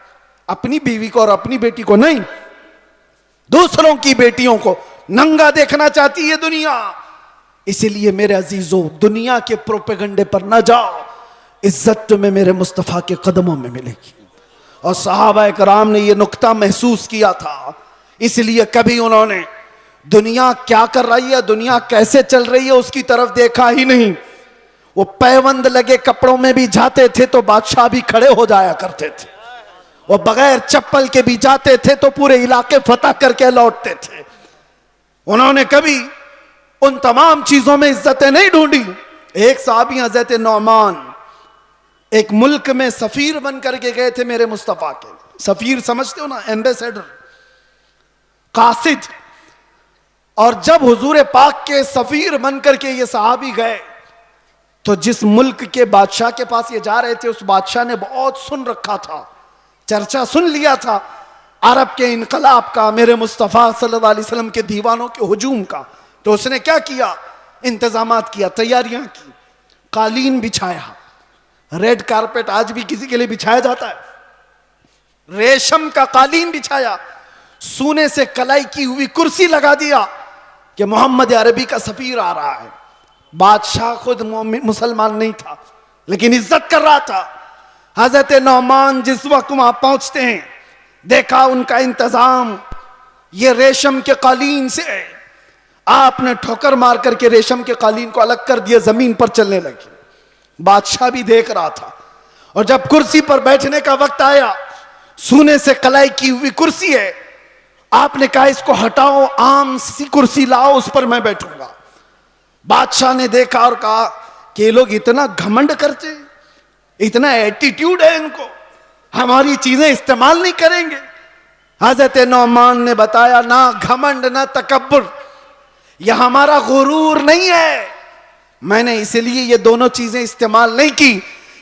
अपनी बीवी को और अपनी बेटी को नहीं, दूसरों की बेटियों को नंगा देखना चाहती है दुनिया। इसीलिए मेरे अजीजों, दुनिया के प्रोपेगंडे पर न जाओ, इज्जत तुम्हें मेरे मुस्तफा के कदमों में मिलेगी। और सहाबा कराम ने यह नुक्ता महसूस किया था, इसलिए कभी उन्होंने दुनिया क्या कर रही है, दुनिया कैसे चल रही है, उसकी तरफ देखा ही नहीं। वो पैबंद लगे कपड़ों में भी जाते थे तो बादशाह भी खड़े हो जाया करते थे, वो बगैर चप्पल के भी जाते थे तो पूरे इलाके फतह करके लौटते थे। उन्होंने कभी उन तमाम चीजों में इज्जतें नहीं ढूंढी। एक साहबी हजरत नौमान एक मुल्क में सफीर बन करके गए थे मेरे मुस्तफा के। सफीर समझते हो ना, एम्बेसडर, कासिद। और जब हुजूर पाक के सफीर बन करके ये सहाबी गए तो जिस मुल्क के बादशाह के पास ये जा रहे थे, उस बादशाह ने बहुत सुन रखा था, चर्चा सुन लिया था अरब के इनकलाब का, मेरे मुस्तफ़ा सल्लल्लाहु अलैहि वसल्लम के दीवानों के हुजूम का। तो उसने क्या किया, इंतजामात किया, तैयारियां की, कालीन बिछाया। रेड कारपेट आज भी किसी के लिए बिछाया जाता है, रेशम का कालीन बिछाया, सोने से कलाई की हुई कुर्सी लगा दिया कि मोहम्मद अरबी का सफीर आ रहा है। बादशाह खुद मुसलमान नहीं था लेकिन इज्जत कर रहा था। हजरत नौमान जिस वक्त वहां पहुंचते हैं, देखा उनका इंतजाम ये रेशम के कालीन से है। आपने ठोकर मार करके रेशम के कालीन को अलग कर दिया, जमीन पर चलने लगे। बादशाह भी देख रहा था। और जब कुर्सी पर बैठने का वक्त आया, सोने से कलाई की हुई कुर्सी है, आपने कहा इसको हटाओ, आम सी कुर्सी लाओ, उस पर मैं बैठूंगा। बादशाह ने देखा और कहा कि ये लोग इतना घमंड करते, इतना एटीट्यूड है इनको, हमारी चीजें इस्तेमाल नहीं करेंगे। हजरत नौमान ने बताया, ना घमंड ना तकब्बुर, यह हमारा गुरूर नहीं है। मैंने इसलिए ये दोनों चीजें इस्तेमाल नहीं की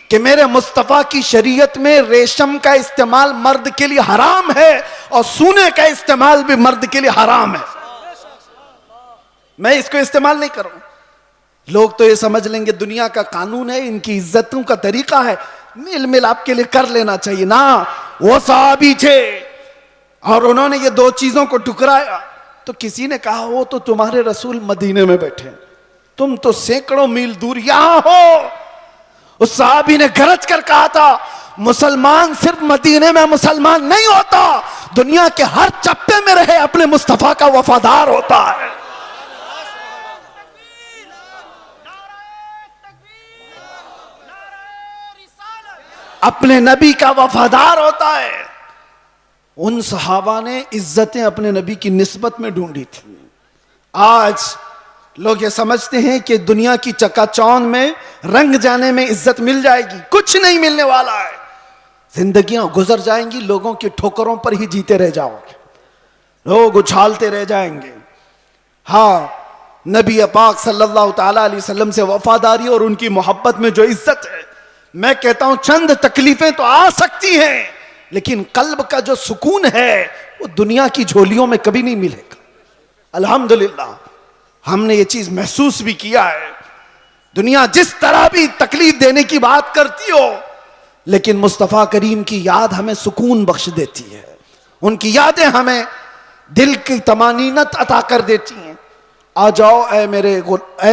कि मेरे मुस्तफा की शरीयत में रेशम का इस्तेमाल मर्द के लिए हराम है और सोने का इस्तेमाल भी मर्द के लिए हराम है। मैं इसको इस्तेमाल नहीं करूं। लोग तो ये समझ लेंगे दुनिया का कानून है, इनकी इज्जतों का तरीका है, मिल मिल आपके लिए कर लेना चाहिए ना। वो सहाबी थे और उन्होंने ये दो चीजों को टुकराया। तो किसी ने कहा वो तो तुम्हारे रसूल मदीने में बैठे, तुम तो सैकड़ों मील दूर यहां हो। उस सहाबी ने गरज कर कहा था, मुसलमान सिर्फ मदीने में मुसलमान नहीं होता, दुनिया के हर चप्पे में रहे अपने मुस्तफा का वफादार होता है। अपने नबी का वफादार होता है। उन सहाबा ने इज्जतें अपने नबी की निस्बत में ढूंढी थी। आज लोग ये समझते हैं कि दुनिया की चकाचौंध में रंग जाने में इज्जत मिल जाएगी, कुछ नहीं मिलने वाला है। जिंदगियां गुजर जाएंगी, लोगों की ठोकरों पर ही जीते रह जाओगे, लोग उछालते रह जाएंगे। हाँ, नबी पाक सल्लल्लाहु ताला अलैहि वसल्लम से वफादारी और उनकी मोहब्बत में जो इज्जत है, मैं कहता हूं चंद तकलीफें तो आ सकती हैं, लेकिन कल्ब का जो सुकून है वो दुनिया की झोलियों में कभी नहीं मिलेगा। अल्हम्दुलिल्लाह हमने ये चीज महसूस भी किया है। दुनिया जिस तरह भी तकलीफ देने की बात करती हो, लेकिन मुस्तफा करीम की याद हमें सुकून बख्श देती है। उनकी यादें हमें दिल की तमानीनत अता कर देती हैं। आ जाओ ऐ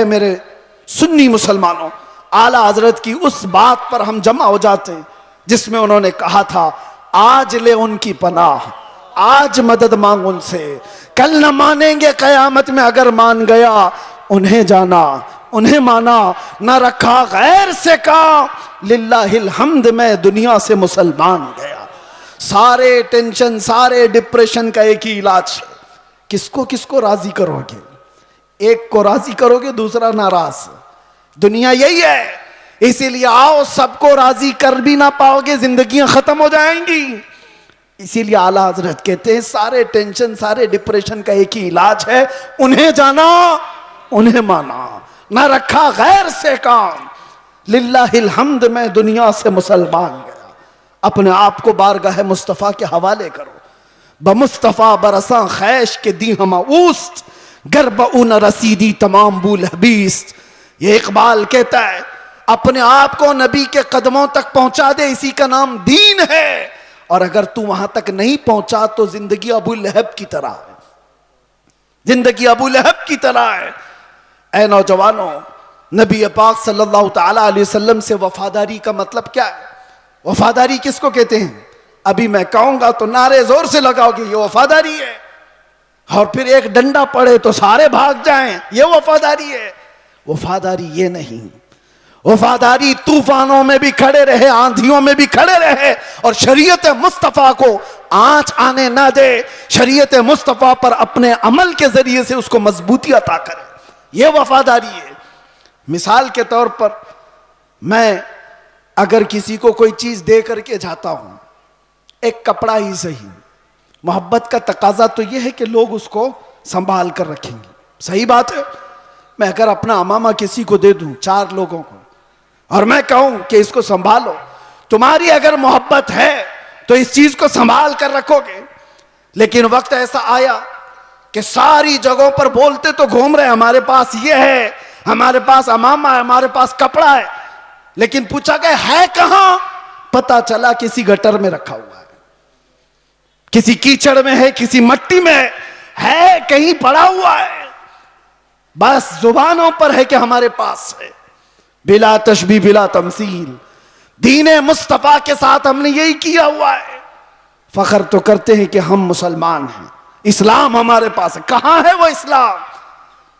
मेरे सुन्नी मुसलमानों, आला हजरत की उस बात पर हम जमा हो जाते हैं जिसमें उन्होंने कहा था, आज ले उनकी पनाह, आज मदद मांग उनसे, कल न मानेंगे कयामत में अगर मान गया, उन्हें जाना उन्हें माना, न रखा गैर से काम, लिल्लाहिल हम्द मैं दुनिया से मुसलमान गया। सारे टेंशन, सारे डिप्रेशन का एक ही इलाज है, किसको किसको राजी करोगे, एक को राजी करोगे दूसरा नाराज। दुनिया यही है, इसीलिए आओ, सबको राजी कर भी ना पाओगे, जिंदगियां खत्म हो जाएंगी। इसीलिए आला हजरत कहते हैं सारे टेंशन, सारे डिप्रेशन का एक ही इलाज है, उन्हें जाना उन्हें माना, ना रखा गैर से काम, लिल्लाहिल हम्द मैं दुनिया से मुसलमान गया। अपने आप को बारगाह मुस्तफ़ा के हवाले करो। बमुस्तफ़ा बरसा खैश के दी हम ऊस्त, गर्ब उन रसीदी तमाम बूल हबीस्त। ये इकबाल कहता है, अपने आप को नबी के कदमों तक पहुंचा दे, इसी का नाम दीन है। और अगर तू वहां तक नहीं पहुंचा तो जिंदगी अबू लहब की तरह है, जिंदगी अबू लहब की तरह है। ऐ नौजवानों, नबी पाक सल्लल्लाहु ताला अलैहि वसल्लम से वफादारी का मतलब क्या है? वफादारी किसको कहते हैं? अभी मैं कहूंगा तो नारे जोर से लगाओगे, ये वफादारी है। और फिर एक डंडा पड़े तो सारे भाग जाएं, ये वफादारी है। वफादारी ये नहीं, वफादारी तूफानों में भी खड़े रहे, आंधियों में भी खड़े रहे और शरीयत मुस्तफा को आंच आने ना दे, शरीयत मुस्तफा पर अपने अमल के जरिए से उसको मजबूती अता करे, ये वफादारी है। मिसाल के तौर पर मैं अगर किसी को कोई चीज दे करके जाता हूं, एक कपड़ा ही सही, मोहब्बत का तकाजा तो यह है कि लोग उसको संभाल कर रखेंगे, सही बात है। मैं अगर अपना अमामा किसी को दे दूं, 4 लोगों को, और मैं कहूं कि इसको संभालो, तुम्हारी अगर मोहब्बत है तो इस चीज को संभाल कर रखोगे। लेकिन वक्त ऐसा आया कि सारी जगहों पर बोलते तो घूम रहे, हमारे पास ये है, हमारे पास अमामा है, हमारे पास कपड़ा है, लेकिन पूछा गया है कहां? पता चला किसी गटर में रखा हुआ है, किसी कीचड़ में है, किसी मट्टी में है, कहीं पड़ा हुआ है। बस जुबानों पर है कि हमारे पास है, बिला तशबीह बिला तमसील। दीने मुस्तफा के साथ हमने यही किया हुआ है। फख्र तो करते हैं कि हम मुसलमान हैं, इस्लाम हमारे पास है। कहां है वो इस्लाम?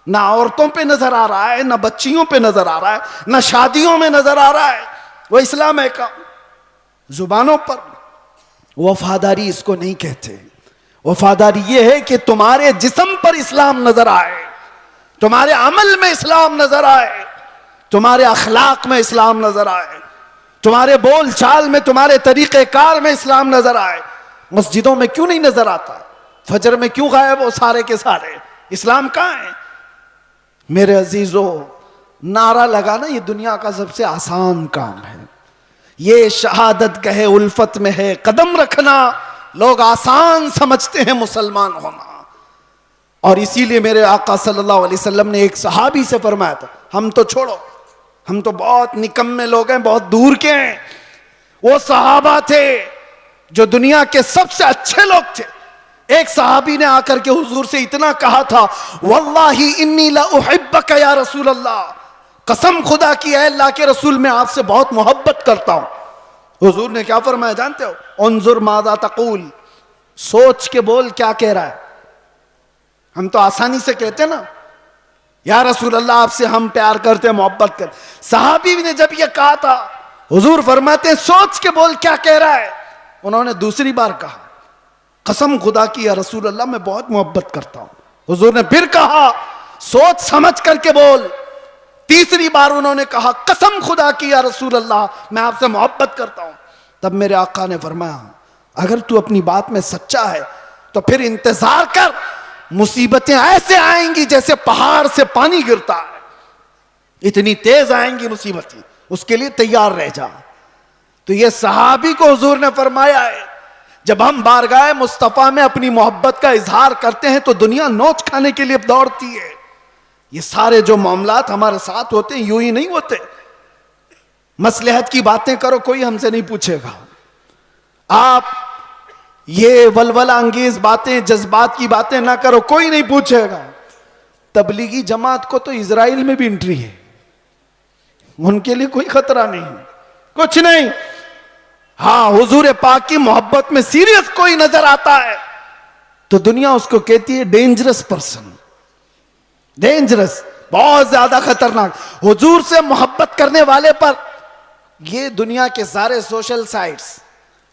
ना औरतों पे नजर आ रहा है, ना बच्चियों पे नजर आ रहा है, ना शादियों में नजर आ रहा है। वो इस्लाम है का जुबानों पर। वफादारी इसको नहीं कहते। वफादारी ये है कि तुम्हारे जिस्म पर इस्लाम नजर आए, तुम्हारे अमल में इस्लाम नजर आए, तुम्हारे अखलाक में इस्लाम नजर आए, तुम्हारे बोल चाल में, तुम्हारे तरीके कार में इस्लाम नजर आए। मस्जिदों में क्यों नहीं नजर आता? फजर में क्यों गायब वो सारे के सारे? इस्लाम कहां है? मेरे अजीजों, नारा लगाना ये दुनिया का सबसे आसान काम है। ये शहादत कहे उल्फत में है कदम रखना, लोग आसान समझते हैं मुसलमान होना। और इसीलिए मेरे आका सल्लल्लाहु अलैहि वसल्लम ने एक सहाबी से फरमाया था, हम तो छोड़ो, हम तो बहुत निकम्मे लोग हैं, बहुत दूर के हैं। वो सहाबा थे जो दुनिया के सबसे अच्छे लोग थे। एक सहाबी ने आकर के हुजूर से इतना कहा था, वल्लाही इन्नी ला उहिब्बका या रसूल अल्लाह, कसम खुदा की है अल्लाह के रसूल, मैं आपसे बहुत मोहब्बत करता हूं। हुजूर ने क्या फरमाया जानते हो? उन्जुर मादा तकूल, सोच के बोल क्या कह रहा है। हम तो आसानी से कहते ना, या रसूल अल्लाह आपसे हम प्यार करते हैं, मोहब्बत करते। सहाबी ने जब ये कहा था, हुजूर फरमाते हैं सोच के बोल क्या कह रहा है। उन्होंने दूसरी बार कहा, कसम खुदा की या रसूल अल्लाह मैं बहुत मोहब्बत करता हूं। हुजूर ने फिर कहा, सोच समझ करके बोल। तीसरी बार उन्होंने कहा, कसम खुदा की या रसूल अल्लाह मैं आपसे मोहब्बत करता हूं। तब मेरे आका ने फरमाया, अगर तू अपनी बात में सच्चा है तो फिर इंतजार कर, मुसीबतें ऐसे आएंगी जैसे पहाड़ से पानी गिरता है, इतनी तेज आएंगी मुसीबतें, उसके लिए तैयार रह जा। तो ये सहाबी को हुजूर ने फरमाया है, जब हम बारगाह मुस्तफा में अपनी मोहब्बत का इजहार करते हैं तो दुनिया नोच खाने के लिए दौड़ती है। ये सारे जो मामलात हमारे साथ होते हैं यूं ही नहीं होते। मसलहत की बातें करो, कोई हमसे नहीं पूछेगा। आप ये वलवला अंगेज बातें, जज्बात की बातें ना करो, कोई नहीं पूछेगा। तबलीगी जमात को तो इजराइल में भी एंट्री है, उनके लिए कोई खतरा नहीं, कुछ नहीं। हाँ, हुजूर पाक की मोहब्बत में सीरियस कोई नजर आता है तो दुनिया उसको कहती है डेंजरस पर्सन, डेंजरस, बहुत ज्यादा खतरनाक। हुजूर से मोहब्बत करने वाले पर ये दुनिया के सारे सोशल साइट्स,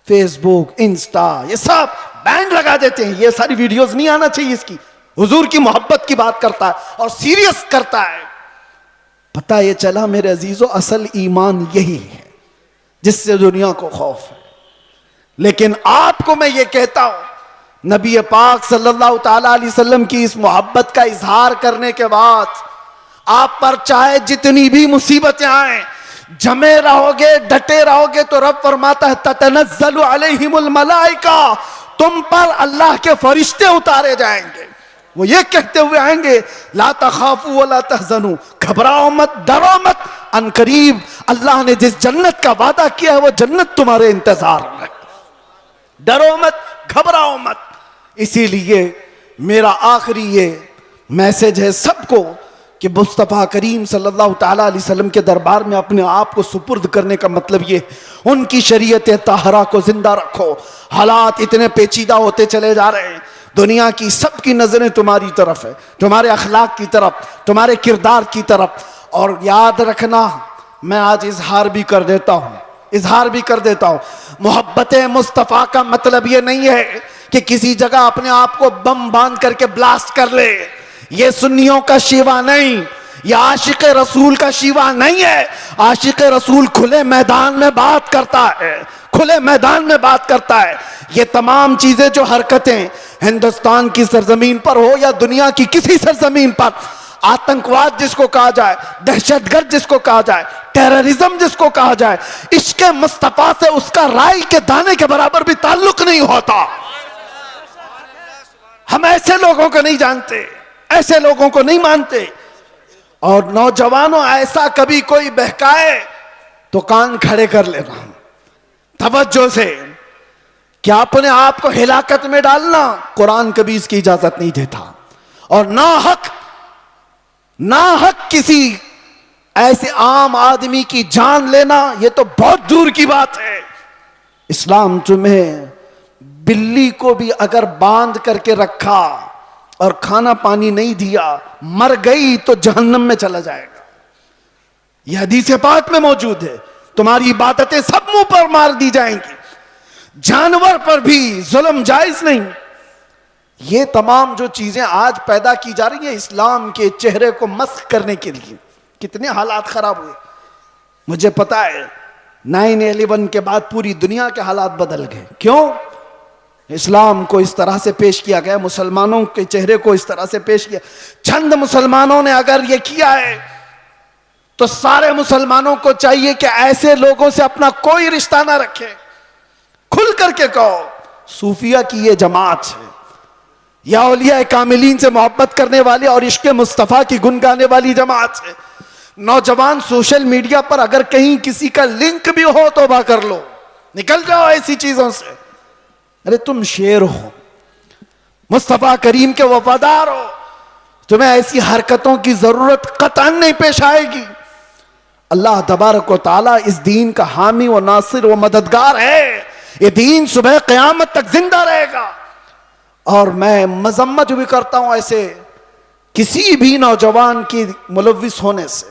फेसबुक, इंस्टा, ये सब बैन लगा देते हैं। ये सारी वीडियोस नहीं आना चाहिए इसकी। हुजूर की मोहब्बत की बात करता है और सीरियस करता है। पता ये चला मेरे अजीजों, असल ईमान यही है जिससे दुनिया को खौफ है। लेकिन आपको मैं ये कहता हूं, नबी पाक सल्लल्लाहु ताला अलैहि वसल्लम की इस मोहब्बत का इजहार करने के बाद आप पर चाहे जितनी भी मुसीबतें आए, जमे रहोगे, डटे रहोगे, तो रब फरमाता है ततनज़्ज़लु अलैहिमुल मलाइका, तुम पर अल्लाह के फरिश्ते उतारे जाएंगे। वो ये कहते हुए आएंगे, ला तखाफू वला तहज़नू, घबराओ मत, डरो मत, अनकरीब अल्लाह ने जिस जन्नत का वादा किया है वो जन्नत तुम्हारे इंतजार में। डरो मत, घबराओ मत। इसीलिए मेरा आखिरी ये मैसेज है सबको कि मुस्तफ़ा करीम सल्लल्लाहु ताला अलैहि वसल्लम के दरबार में अपने आप को सुपुर्द करने का मतलब ये, उनकी शरीयत ताहरा को जिंदा रखो। हालात इतने पेचीदा होते चले जा रहे हैं, दुनिया की सबकी नजरें तुम्हारी तरफ है, तुम्हारे अखलाक की तरफ, तुम्हारे किरदार की तरफ। और याद रखना, मैं आज इजहार भी कर देता हूं, मोहब्बत मुस्तफ़ा का मतलब ये नहीं है कि किसी जगह अपने आप को बम बांध करके ब्लास्ट कर ले। ये सुन्नियों का शिवा नहीं, यह आशिक रसूल का शिवा नहीं है। आशिक रसूल खुले मैदान में बात करता है, ये तमाम चीजें जो हरकतें हिंदुस्तान की सरजमीन पर हो या दुनिया की किसी सरजमीन पर, आतंकवाद जिसको कहा जाए, दहशतगर्द जिसको कहा जाए, टेररिज्म जिसको कहा जाए, इश्क मुस्तफा से उसका राई के दाने के बराबर भी ताल्लुक नहीं होता। हम ऐसे लोगों को नहीं जानते, ऐसे लोगों को नहीं मानते। और नौजवानों, ऐसा कभी कोई बहकाए तो कान खड़े कर लेना तवज्जो से, क्या अपने आप को हिलाकत में डालना कुरान कभी इसकी इजाजत नहीं देता। और ना हक किसी ऐसे आम आदमी की जान लेना, यह तो बहुत दूर की बात है। इस्लाम तुम्हें बिल्ली को भी अगर बांध करके रखा और खाना पानी नहीं दिया, मर गई तो जहन्नम में चला जाएगा। यह हदीस पाक में मौजूद है। तुम्हारी इबादतें सब मुंह पर मार दी जाएंगी, जानवर पर भी जुल्म जायज नहीं। ये तमाम जो चीजें आज पैदा की जा रही हैं इस्लाम के चेहरे को मस्ख करने के लिए, कितने हालात खराब हुए मुझे पता है। 9/11 के बाद पूरी दुनिया के हालात बदल गए। क्यों? इस्लाम को इस तरह से पेश किया गया, मुसलमानों के चेहरे को इस तरह से पेश किया। चंद मुसलमानों ने अगर ये किया है तो सारे मुसलमानों को चाहिए कि ऐसे लोगों से अपना कोई रिश्ता ना रखें। खुल करके कहो, सूफिया की ये जमात है या औलिया कामिलीन से मोहब्बत करने वाली और इश्क मुस्तफ़ा की गुन गाने वाली जमात है। नौजवान, सोशल मीडिया पर अगर कहीं किसी का लिंक भी हो तौबा कर लो, निकल जाओ ऐसी चीजों से। अरे तुम शेर हो, मुस्तफ़ा करीम के वफादार हो, तुम्हें ऐसी हरकतों की जरूरत कतई नहीं पेश आएगी। अल्लाह तबारक व तआला इस दीन का हामी व नासिर व मददगार है। ये दीन सुबह क़यामत तक जिंदा रहेगा। और मैं मजम्मत भी करता हूं ऐसे किसी भी नौजवान की मुलव्विस होने से,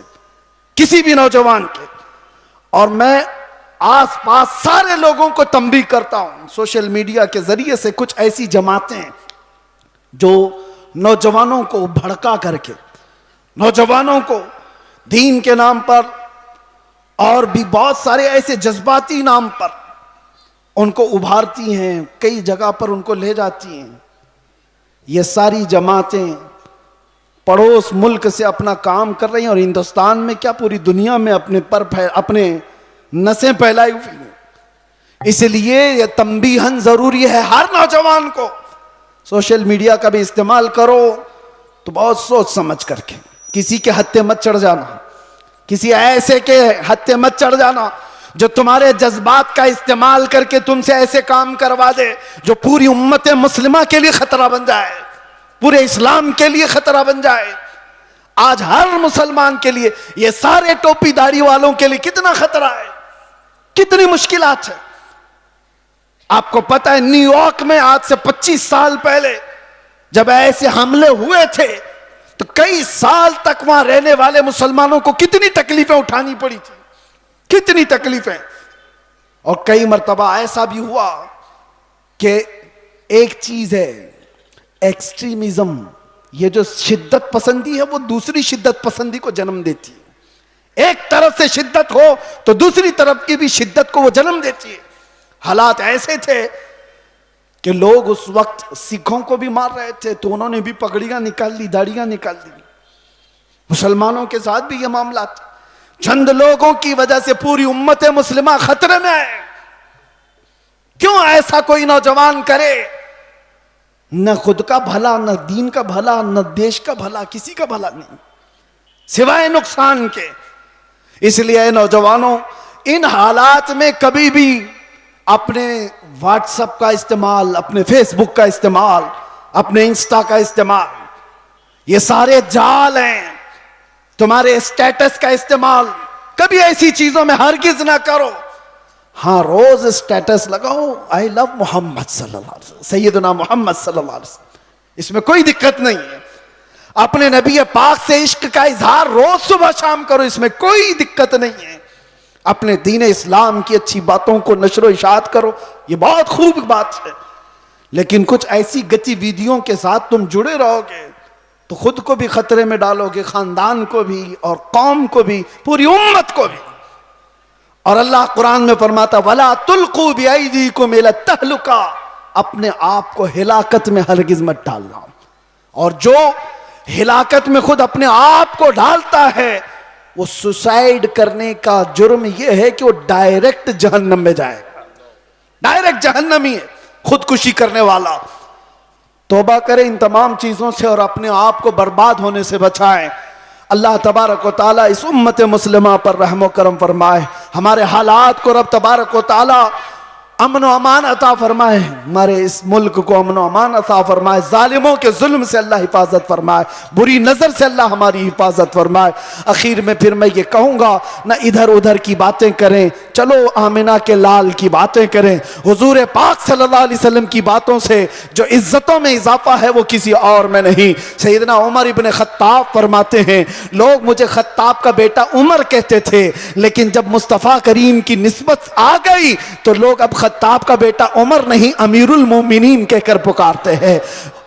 किसी भी नौजवान के। और मैं आसपास सारे लोगों को तंबीह करता हूं सोशल मीडिया के जरिए से, कुछ ऐसी जमातें जो नौजवानों को भड़का करके, नौजवानों को दीन के नाम पर और भी बहुत सारे ऐसे जज्बाती नाम पर उनको उभारती हैं, कई जगह पर उनको ले जाती हैं। ये सारी जमातें पड़ोस मुल्क से अपना काम कर रही हैं और हिंदुस्तान में क्या पूरी दुनिया में अपने नसें फैलाई हुई हैं। इसलिए यह तंबीहन जरूरी है हर नौजवान को। सोशल मीडिया का भी इस्तेमाल करो तो बहुत सोच समझ करके, किसी के हत्थे मत चढ़ जाना, किसी ऐसे के हत्थे मत चढ़ जाना जो तुम्हारे जज्बात का इस्तेमाल करके तुमसे ऐसे काम करवा दे जो पूरी उम्मत मुस्लिमा के लिए खतरा बन जाए, पूरे इस्लाम के लिए खतरा बन जाए। आज हर मुसलमान के लिए, ये सारे टोपीदारी वालों के लिए कितना खतरा है, कितनी मुश्किलात है। आपको पता है न्यूयॉर्क में आज से 25 साल पहले जब ऐसे हमले हुए थे तो कई साल तक वहां रहने वाले मुसलमानों को कितनी तकलीफें उठानी पड़ी थी, कितनी तकलीफें। और कई मर्तबा ऐसा भी हुआ कि एक चीज है एक्सट्रीमिज्म, ये जो शिद्दत पसंदी है वो दूसरी शिद्दत पसंदी को जन्म देती है। एक तरफ से शिद्दत हो तो दूसरी तरफ की भी शिद्दत को वो जन्म देती है। हालात ऐसे थे कि लोग उस वक्त सिखों को भी मार रहे थे तो उन्होंने भी पगड़ियां निकाल ली, दाढ़ियां निकाल दी। मुसलमानों के साथ भी ये मामला था। चंद लोगों की वजह से पूरी उम्मत मुस्लिमा खतरे में है। क्यों ऐसा कोई नौजवान करे? न खुद का भला, न दीन का भला, न देश का भला, किसी का भला नहीं, सिवाय नुकसान के। इसलिए नौजवानों, इन हालात में कभी भी अपने व्हाट्सएप का इस्तेमाल, अपने फेसबुक का इस्तेमाल, अपने इंस्टा का इस्तेमाल, ये सारे जाल हैं। तुम्हारे स्टेटस का इस्तेमाल कभी ऐसी चीजों में हरगिज ना करो। हाँ, रोज स्टेटस लगाओ, आई लव मोहम्मद सल्लल्लाहु अलैहि वसल्लम, सैयदना मोहम्मद सल्लल्लाहु अलैहि वसल्लम, इसमें कोई दिक्कत नहीं है। अपने नबी पाक से इश्क का इजहार रोज सुबह शाम करो, इसमें कोई दिक्कत नहीं है। अपने दीन इस्लाम की अच्छी बातों को नशर इशात करो, ये बहुत खूब बात है। लेकिन कुछ ऐसी गतिविधियों के साथ तुम जुड़े रहोगे तो खुद को भी खतरे में डालोगे, खानदान को भी और कौम को भी, पूरी उम्मत को भी। और अल्लाह कुरान में फरमाता, वला तुल्कू बिअयदीकुम इला तहलुका, अपने आप को हिलाकत में हरगिज मत डालना। और जो हिलाकत में खुद अपने आप को डालता है वो सुसाइड करने का जुर्म यह है कि वो डायरेक्ट जहन्नम में जाएगा, डायरेक्ट जहन्नमी है खुदकुशी करने वाला। तौबा करें इन तमाम चीजों से और अपने आप को बर्बाद होने से बचाएं। अल्लाह तबारक व तआला इस उम्मत मुस्लिमा पर रहमो करम फरमाए, हमारे हालात को रब तबारक व तआला अमन व अमान अता फरमाए, हमारे इस मुल्क को अमन व अमान अता फरमाए, जालिमों के जुल्म से अल्लाह हिफाजत फरमाए, बुरी नजर से अल्लाह हमारी हिफाजत फरमाए। आखिर में फिर मैं ये कहूँगा, न इधर उधर की बातें करें, चलो आमिना के लाल की बातें करें। हुजूर पाक सल्लल्लाहु अलैहि वसल्लम की बातों से जो इज्जतों में इजाफा है वो किसी और में नहीं। सैयदना उमर इब्न खत्ताब फरमाते हैं, लोग मुझे खत्ताब का बेटा उमर कहते थे, लेकिन जब मुस्तफ़ा करीम की निस्बत आ गई तो लोग अब खत्ताब का बेटा उमर नहीं, अमीरुल मोमिनीन कहकर पुकारते हैं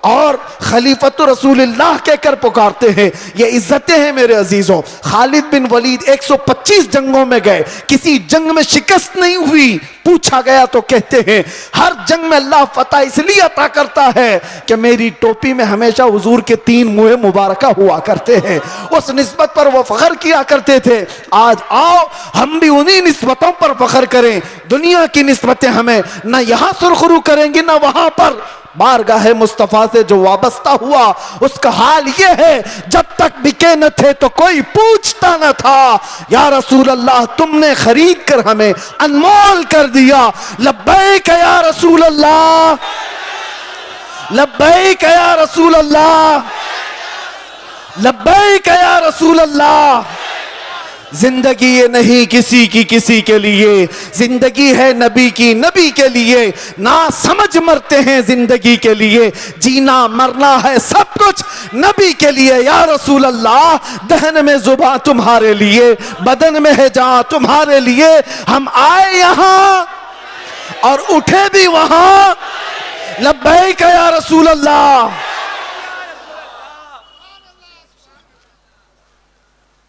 और खलीफतु रसूलुल्लाह कहकर पुकारते हैं। ये इज्जतें हैं मेरे अजीजों। खालिद बिन वलीद 125 जंगों में गए, किसी जंग में शिकस्त नहीं हुई। पूछा गया तो कहते हैं, हर जंग में अल्लाह फतह इसलिए अता करता है कि मेरी टोपी में हमेशा हुजूर के 3 मुँह मुबारका हुआ करते हैं। उस निस्बत पर वो फख्र किया करते थे। आज आओ हम भी उन्हीं निस्बतों पर फख्र करें। दुनिया की निस्बतें हमें न यहाँ सुरखरू करेंगी न वहां पर। बारगाह मुस्तफ़ा से जो वाबस्ता हुआ उसका हाल ये है, जब तक बिके न थे तो कोई पूछता न था। या रसूल अल्लाह, तुमने खरीद कर हमें अनमोल कर दिया। लब्बैक या रसूल अल्लाह, लब्बैक या रसूल अल्लाह, लब्बैक या रसूल अल्लाह। जिंदगी ये नहीं किसी की किसी के लिए, जिंदगी है नबी की नबी के लिए। ना समझ मरते हैं जिंदगी के लिए, जीना मरना है सब कुछ नबी के लिए। या रसूल अल्लाह, दहन में जुबान तुम्हारे लिए, बदन में है जान तुम्हारे लिए। हम आए यहाँ और उठे भी वहां। लब्बैक या रसूल अल्लाह।